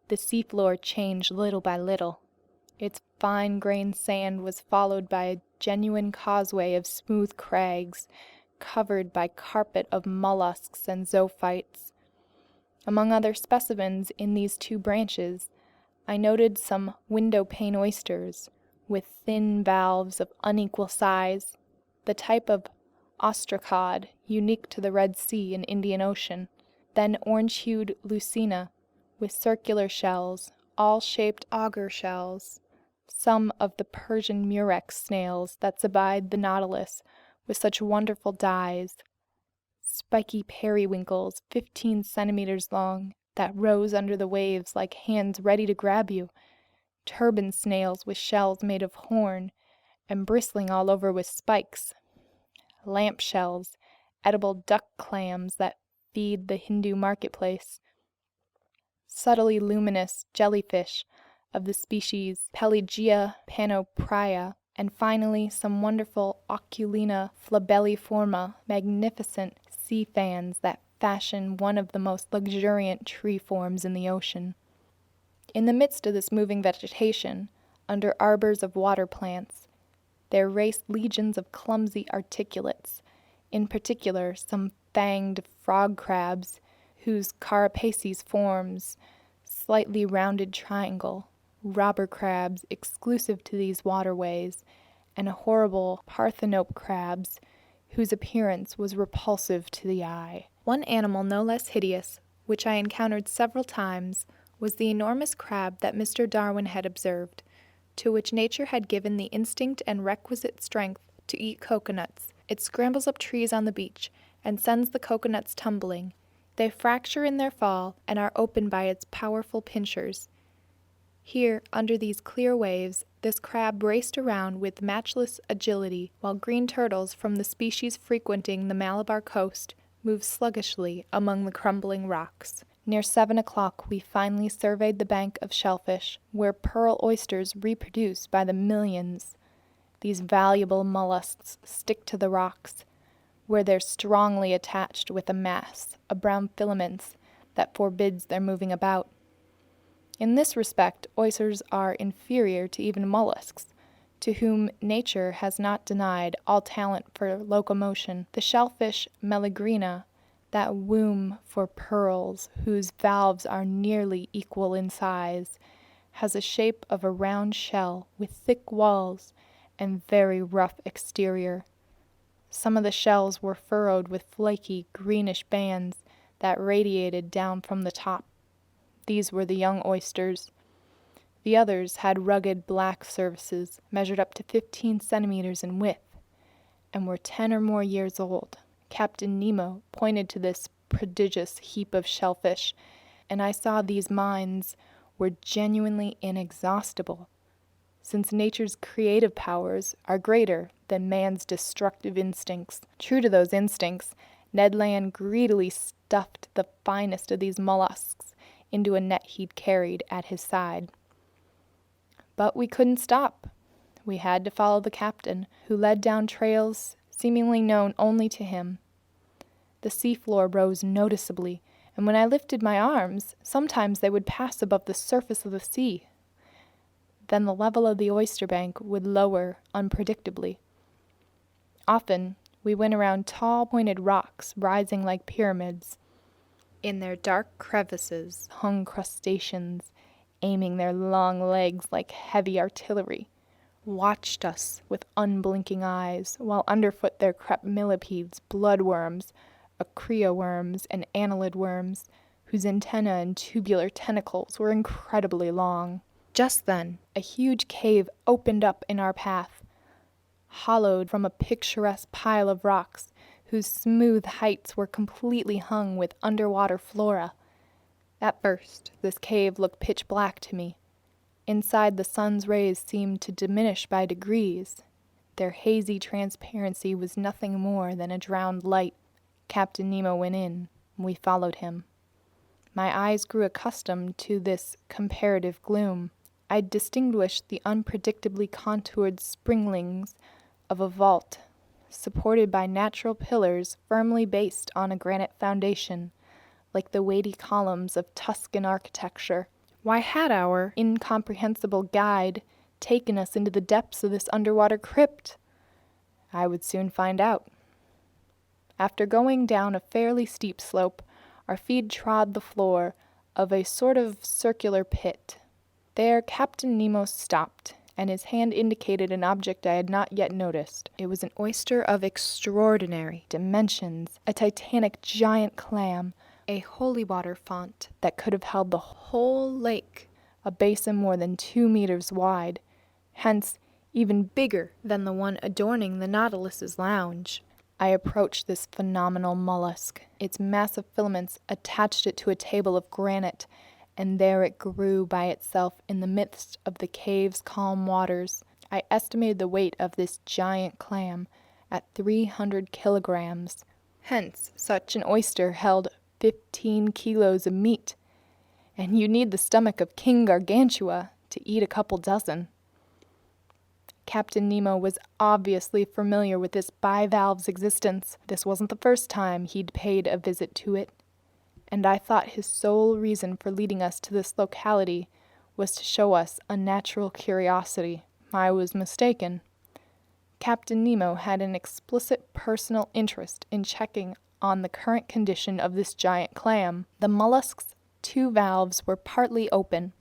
The seafloor changed little by little. Its fine-grained sand was followed by a genuine causeway of smooth crags, covered by carpet of mollusks and zoophytes. Among other specimens in these 2 branches, I noted some window-pane oysters, with thin valves of unequal size, the type of ostracod unique to the Red Sea and Indian Ocean, then orange-hued lucina, with circular shells, all shaped auger shells, some of the Persian murex snails that subside the Nautilus with such wonderful dyes, spiky periwinkles 15 centimeters long that rose under the waves like hands ready to grab you, turban snails with shells made of horn and bristling all over with spikes, lamp shells, edible duck clams that feed the Hindu marketplace, subtly luminous jellyfish of the species Pelagia panopraea, and finally some wonderful Oculina flabelliforma, magnificent sea fans that fashion one of the most luxuriant tree forms in the ocean. In the midst of this moving vegetation, under arbors of water plants, there raced legions of clumsy articulates, in particular some fanged frog crabs, whose carapaces forms slightly rounded triangle, robber crabs exclusive to these waterways, and horrible parthenope crabs, whose appearance was repulsive to the eye. One animal no less hideous, which I encountered several times, was the enormous crab that Mr. Darwin had observed, to which nature had given the instinct and requisite strength to eat coconuts. It scrambles up trees on the beach, and sends the coconuts tumbling. They fracture in their fall, and are opened by its powerful pincers. Here, under these clear waves, this crab raced around with matchless agility, while green turtles from the species frequenting the Malabar coast moved sluggishly among the crumbling rocks. Near 7 o'clock we finally surveyed the bank of shellfish, where pearl oysters reproduce by the millions. These valuable mollusks stick to the rocks, where they're strongly attached with a mass of brown filaments that forbids their moving about. In this respect, oysters are inferior to even mollusks, to whom nature has not denied all talent for locomotion. The shellfish Meleagrina, that womb for pearls, whose valves are nearly equal in size, has a shape of a round shell with thick walls and very rough exterior. Some of the shells were furrowed with flaky, greenish bands that radiated down from the top. These were the young oysters. The others had rugged black surfaces, measured up to 15 centimeters in width, and were 10 or more years old. Captain Nemo pointed to this prodigious heap of shellfish, and I saw these mines were genuinely inexhaustible, since nature's creative powers are greater than man's destructive instincts. True to those instincts, Ned Land greedily stuffed the finest of these mollusks into a net he'd carried at his side. But we couldn't stop. We had to follow the captain, who led down trails seemingly known only to him. The seafloor rose noticeably, and when I lifted my arms, sometimes they would pass above the surface of the sea. Then the level of the oyster bank would lower unpredictably. Often, we went around tall, pointed rocks rising like pyramids. In their dark crevices hung crustaceans, aiming their long legs like heavy artillery, watched us with unblinking eyes, while underfoot there crept millipedes, bloodworms, acreoworms, and annelid worms, whose antennae and tubular tentacles were incredibly long. Just then, a huge cave opened up in our path, hollowed from a picturesque pile of rocks, whose smooth heights were completely hung with underwater flora. At first, this cave looked pitch black to me. Inside, the sun's rays seemed to diminish by degrees. Their hazy transparency was nothing more than a drowned light. Captain Nemo went in. We followed him. My eyes grew accustomed to this comparative gloom. I distinguished the unpredictably contoured springlings of a vault, supported by natural pillars firmly based on a granite foundation, like the weighty columns of Tuscan architecture. Why had our incomprehensible guide taken us into the depths of this underwater crypt? I would soon find out. After going down a fairly steep slope, our feet trod the floor of a sort of circular pit. There Captain Nemo stopped, and his hand indicated an object I had not yet noticed. It was an oyster of extraordinary dimensions, a titanic giant clam, a holy water font that could have held the whole lake, a basin more than 2 meters wide, hence even bigger than the one adorning the Nautilus's lounge. I approached this phenomenal mollusk. Its massive filaments attached it to a table of granite, and there it grew by itself in the midst of the cave's calm waters. I estimated the weight of this giant clam at 300 kilograms. Hence, such an oyster held 15 kilos of meat, and you need the stomach of King Gargantua to eat a couple dozen. Captain Nemo was obviously familiar with this bivalve's existence. This wasn't the first time he'd paid a visit to it, and I thought his sole reason for leading us to this locality was to show us a natural curiosity. I was mistaken. Captain Nemo had an explicit personal interest in checking on the current condition of this giant clam. The mollusk's 2 valves were partly open.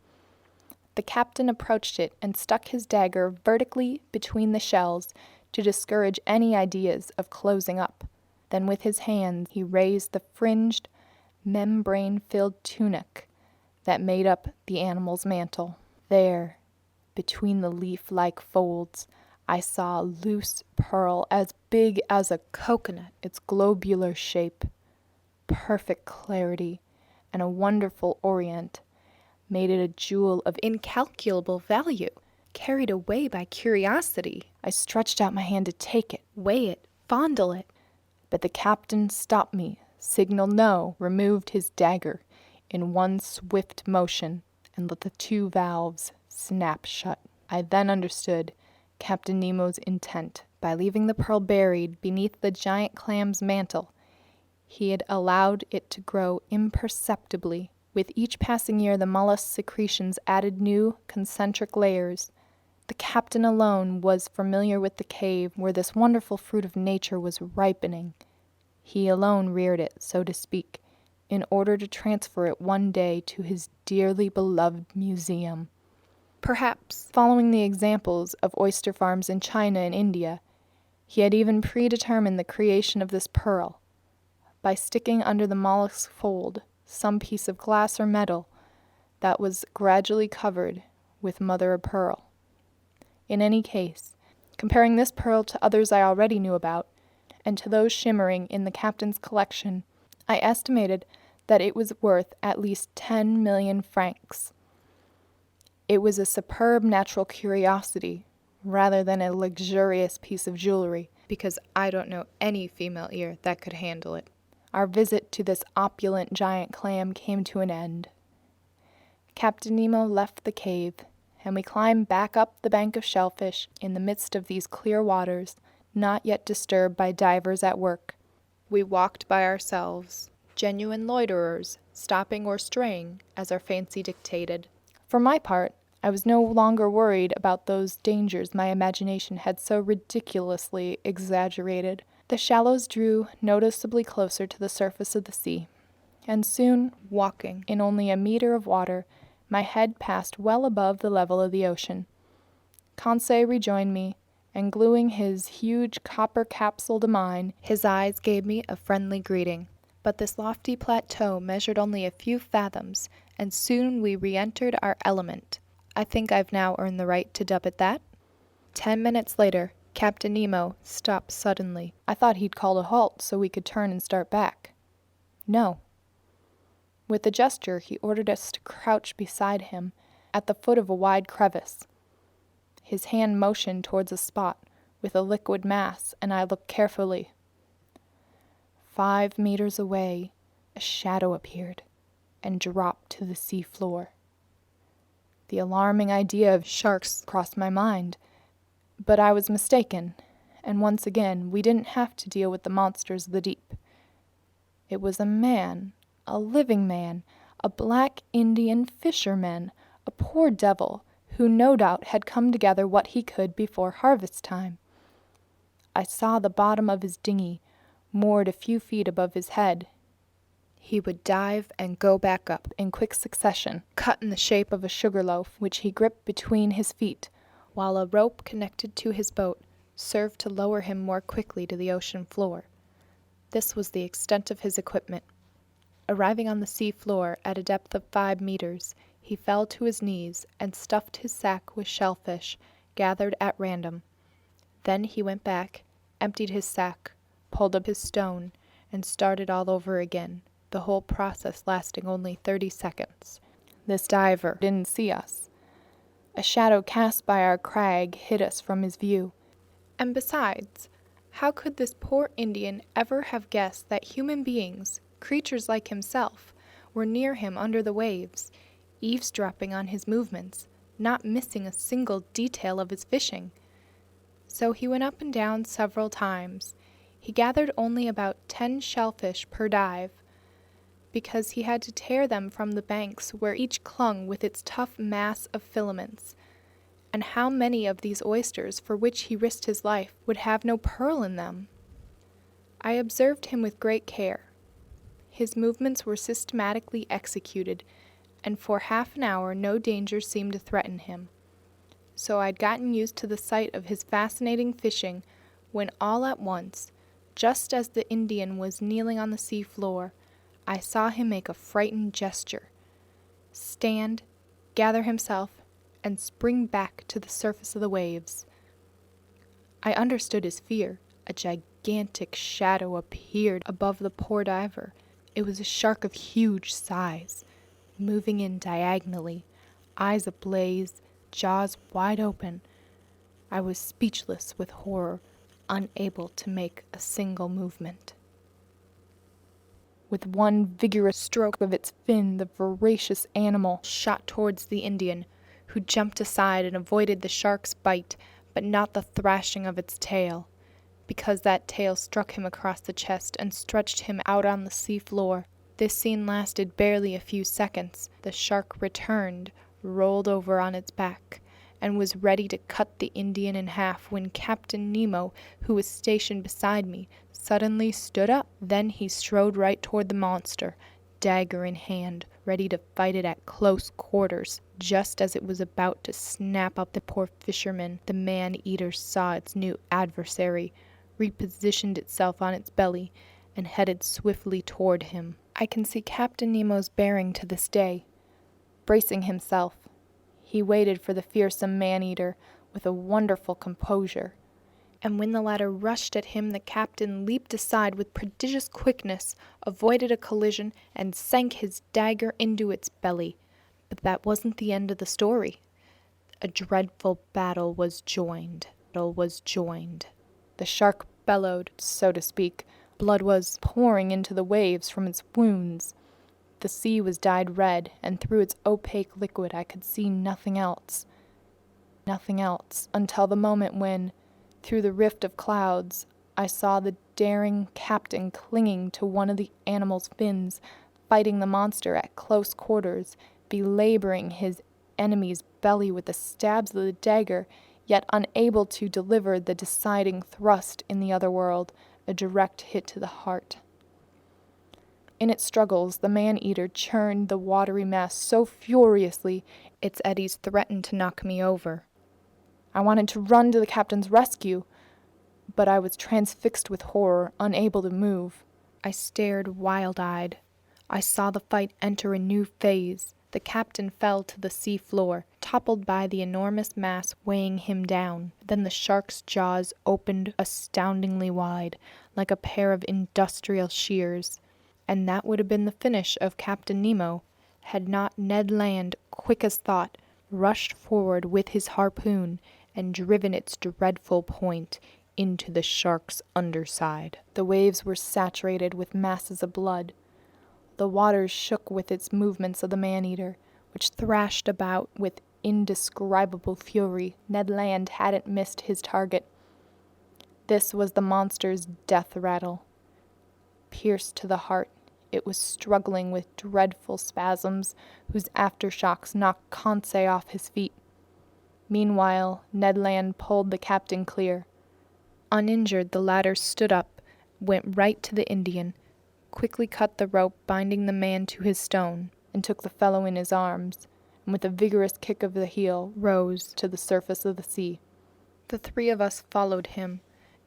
The captain approached it and stuck his dagger vertically between the shells to discourage any ideas of closing up. Then with his hands he raised the fringed, membrane-filled tunic that made up the animal's mantle. There, between the leaf-like folds, I saw a loose pearl as big as a coconut, its globular shape, perfect clarity, and a wonderful orient made it a jewel of incalculable value. Carried away by curiosity, I stretched out my hand to take it, weigh it, fondle it, but the captain stopped me, signaled no, removed his dagger in one swift motion, and let the 2 valves snap shut. I then understood Captain Nemo's intent. By leaving the pearl buried beneath the giant clam's mantle, he had allowed it to grow imperceptibly. With each passing year, the mollusk's secretions added new concentric layers. The captain alone was familiar with the cave where this wonderful fruit of nature was ripening. He alone reared it, so to speak, in order to transfer it one day to his dearly beloved museum. Perhaps, following the examples of oyster farms in China and India, he had even predetermined the creation of this pearl, by sticking under the mollusk's fold some piece of glass or metal that was gradually covered with mother of pearl. In any case, comparing this pearl to others I already knew about, and to those shimmering in the captain's collection, I estimated that it was worth at least 10 million francs. It was a superb natural curiosity, rather than a luxurious piece of jewelry, because I don't know any female ear that could handle it. Our visit to this opulent giant clam came to an end. Captain Nemo left the cave, and we climbed back up the bank of shellfish in the midst of these clear waters, not yet disturbed by divers at work. We walked by ourselves, genuine loiterers, stopping or straying as our fancy dictated. For my part, I was no longer worried about those dangers my imagination had so ridiculously exaggerated. The shallows drew noticeably closer to the surface of the sea, and soon, walking in only a meter of water, my head passed well above the level of the ocean. Conseil rejoined me, and gluing his huge copper capsule to mine, his eyes gave me a friendly greeting. But this lofty plateau measured only a few fathoms, and soon we re-entered our element. I think I've now earned the right to dub it that. 10 minutes later, Captain Nemo stopped suddenly. I thought he'd called a halt so we could turn and start back. No. With a gesture, he ordered us to crouch beside him at the foot of a wide crevice. His hand motioned towards a spot with a liquid mass, and I looked carefully. 5 meters away, a shadow appeared, and dropped to the sea floor. The alarming idea of sharks crossed my mind, but I was mistaken, and once again we didn't have to deal with the monsters of the deep. It was a man, a living man, a black Indian fisherman, a poor devil, who no doubt had come to gather what he could before harvest time. I saw the bottom of his dinghy, moored a few feet above his head. He would dive and go back up in quick succession, cut in the shape of a sugar loaf, which he gripped between his feet, while a rope connected to his boat served to lower him more quickly to the ocean floor. This was the extent of his equipment. Arriving on the sea floor at a depth of 5 meters, he fell to his knees and stuffed his sack with shellfish, gathered at random. Then he went back, emptied his sack, pulled up his stone, and started all over again, the whole process lasting only 30 seconds. This diver didn't see us. A shadow cast by our crag hid us from his view. And besides, how could this poor Indian ever have guessed that human beings, creatures like himself, were near him under the waves, eavesdropping on his movements, not missing a single detail of his fishing? So he went up and down several times. He gathered only about 10 shellfish per dive, because he had to tear them from the banks where each clung with its tough mass of filaments. And how many of these oysters, for which he risked his life, would have no pearl in them? I observed him with great care. His movements were systematically executed, and for half an hour no danger seemed to threaten him. So I'd gotten used to the sight of his fascinating fishing when all at once, just as the Indian was kneeling on the sea floor, I saw him make a frightened gesture, stand, gather himself, and spring back to the surface of the waves. I understood his fear. A gigantic shadow appeared above the poor diver. It was a shark of huge size, moving in diagonally, eyes ablaze, jaws wide open. I was speechless with horror, unable to make a single movement. With one vigorous stroke of its fin, the voracious animal shot towards the Indian, who jumped aside and avoided the shark's bite, but not the thrashing of its tail, because that tail struck him across the chest and stretched him out on the sea floor. This scene lasted barely a few seconds. The shark returned, rolled over on its back, and was ready to cut the Indian in half when Captain Nemo, who was stationed beside me, suddenly stood up. Then he strode right toward the monster, dagger in hand, ready to fight it at close quarters. Just as it was about to snap up the poor fisherman, the man-eater saw its new adversary, repositioned itself on its belly, and headed swiftly toward him. I can see Captain Nemo's bearing to this day. Bracing himself, he waited for the fearsome man-eater with a wonderful composure, and when the latter rushed at him, the captain leaped aside with prodigious quickness, avoided a collision, and sank his dagger into its belly. But that wasn't the end of the story. A dreadful battle was joined. The shark bellowed, so to speak. Blood was pouring into the waves from its wounds. The sea was dyed red, and through its opaque liquid I could see nothing else, until the moment when, through the rift of clouds, I saw the daring captain clinging to one of the animal's fins, fighting the monster at close quarters, belaboring his enemy's belly with the stabs of the dagger, yet unable to deliver the deciding thrust in the other world, a direct hit to the heart. In its struggles, the man-eater churned the watery mass so furiously its eddies threatened to knock me over. I wanted to run to the captain's rescue, but I was transfixed with horror, unable to move. I stared wild-eyed. I saw the fight enter a new phase. The captain fell to the sea floor, toppled by the enormous mass weighing him down. Then the shark's jaws opened astoundingly wide, like a pair of industrial shears. And that would have been the finish of Captain Nemo, had not Ned Land, quick as thought, rushed forward with his harpoon and driven its dreadful point into the shark's underside. The waves were saturated with masses of blood. The waters shook with its movements of the man-eater, which thrashed about with indescribable fury. Ned Land hadn't missed his target. This was the monster's death rattle. Pierced to the heart, it was struggling with dreadful spasms whose aftershocks knocked Conseil off his feet. Meanwhile, Ned Land pulled the captain clear. Uninjured, the latter stood up, went right to the Indian, quickly cut the rope binding the man to his stone, and took the fellow in his arms, and with a vigorous kick of the heel, rose to the surface of the sea. The three of us followed him,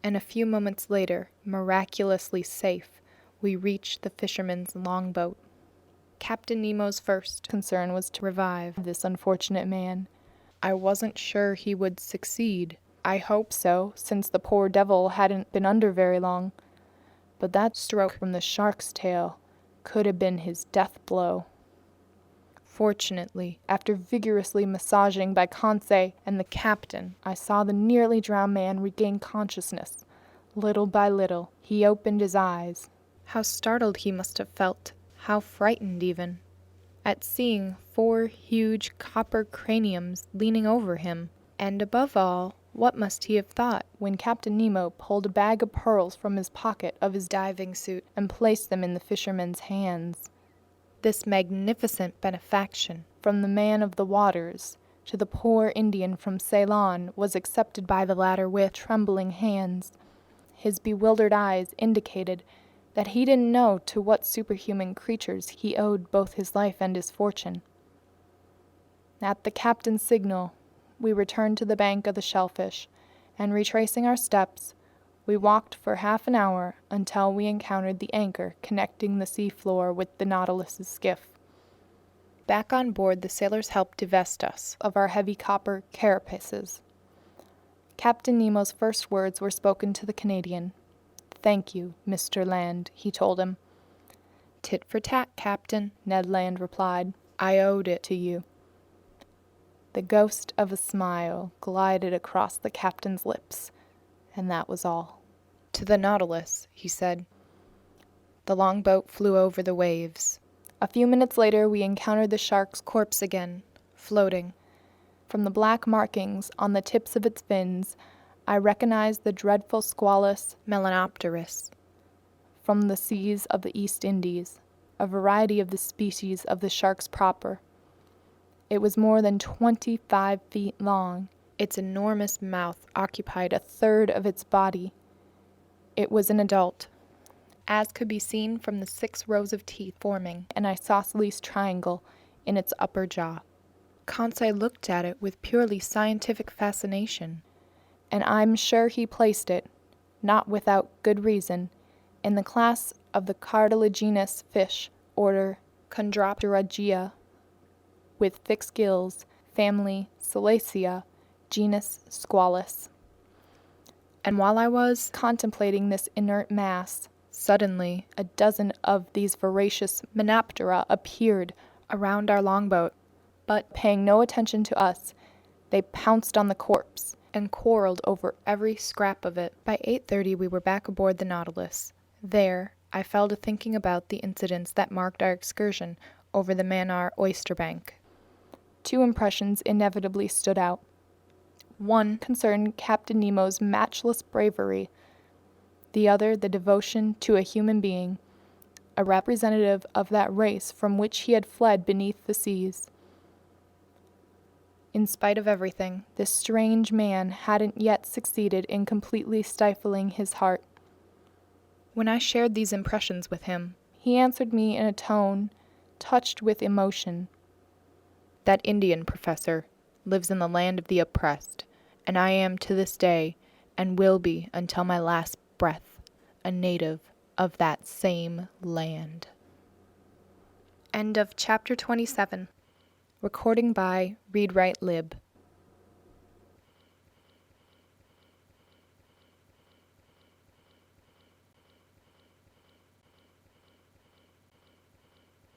and a few moments later, miraculously safe, we reached the fisherman's longboat. Captain Nemo's first concern was to revive this unfortunate man. I wasn't sure he would succeed. I hoped so, since the poor devil hadn't been under very long. But that stroke from the shark's tail could have been his death blow. Fortunately, after vigorously massaging by Conseil and the captain, I saw the nearly drowned man regain consciousness. Little by little, he opened his eyes. How startled he must have felt, how frightened even, at seeing 4 huge copper craniums leaning over him. And above all, what must he have thought when Captain Nemo pulled a bag of pearls from his pocket of his diving suit and placed them in the fisherman's hands? This magnificent benefaction from the man of the waters to the poor Indian from Ceylon was accepted by the latter with trembling hands. His bewildered eyes indicated that he didn't know to what superhuman creatures he owed both his life and his fortune. At the captain's signal, we returned to the bank of the shellfish, and retracing our steps, we walked for half an hour until we encountered the anchor connecting the seafloor with the Nautilus's skiff. Back on board, the sailors helped divest us of our heavy copper carapaces. Captain Nemo's first words were spoken to the Canadian. "Thank you, Mr. Land," he told him. "Tit for tat, Captain," Ned Land replied. "I owed it to you." The ghost of a smile glided across the captain's lips, and that was all. "To the Nautilus," he said. The longboat flew over the waves. A few minutes later we encountered the shark's corpse again, floating. From the black markings on the tips of its fins, I recognized the dreadful Squalus melanopterus from the seas of the East Indies, a variety of the species of the sharks proper. It was more than 25 feet long. Its enormous mouth occupied a third of its body. It was an adult, as could be seen from the 6 rows of teeth forming an isosceles triangle in its upper jaw. Conseil looked at it with purely scientific fascination, and I'm sure he placed it, not without good reason, in the class of the cartilaginous fish, order Chondropterygia, with fixed gills, family Selachia, genus Squalus. And while I was contemplating this inert mass, suddenly a dozen of these voracious Menoptera appeared around our longboat, but paying no attention to us, they pounced on the corpse and quarreled over every scrap of it. By 8:30 we were back aboard the Nautilus. There, I fell to thinking about the incidents that marked our excursion over the Mannar oysterbank. 2 impressions inevitably stood out. One concerned Captain Nemo's matchless bravery, the other the devotion to a human being, a representative of that race from which he had fled beneath the seas. In spite of everything, this strange man hadn't yet succeeded in completely stifling his heart. When I shared these impressions with him, he answered me in a tone touched with emotion. "That Indian, Professor, lives in the land of the oppressed, and I am to this day, and will be until my last breath, a native of that same land." End of chapter 27. Recording by ReadWriteLib.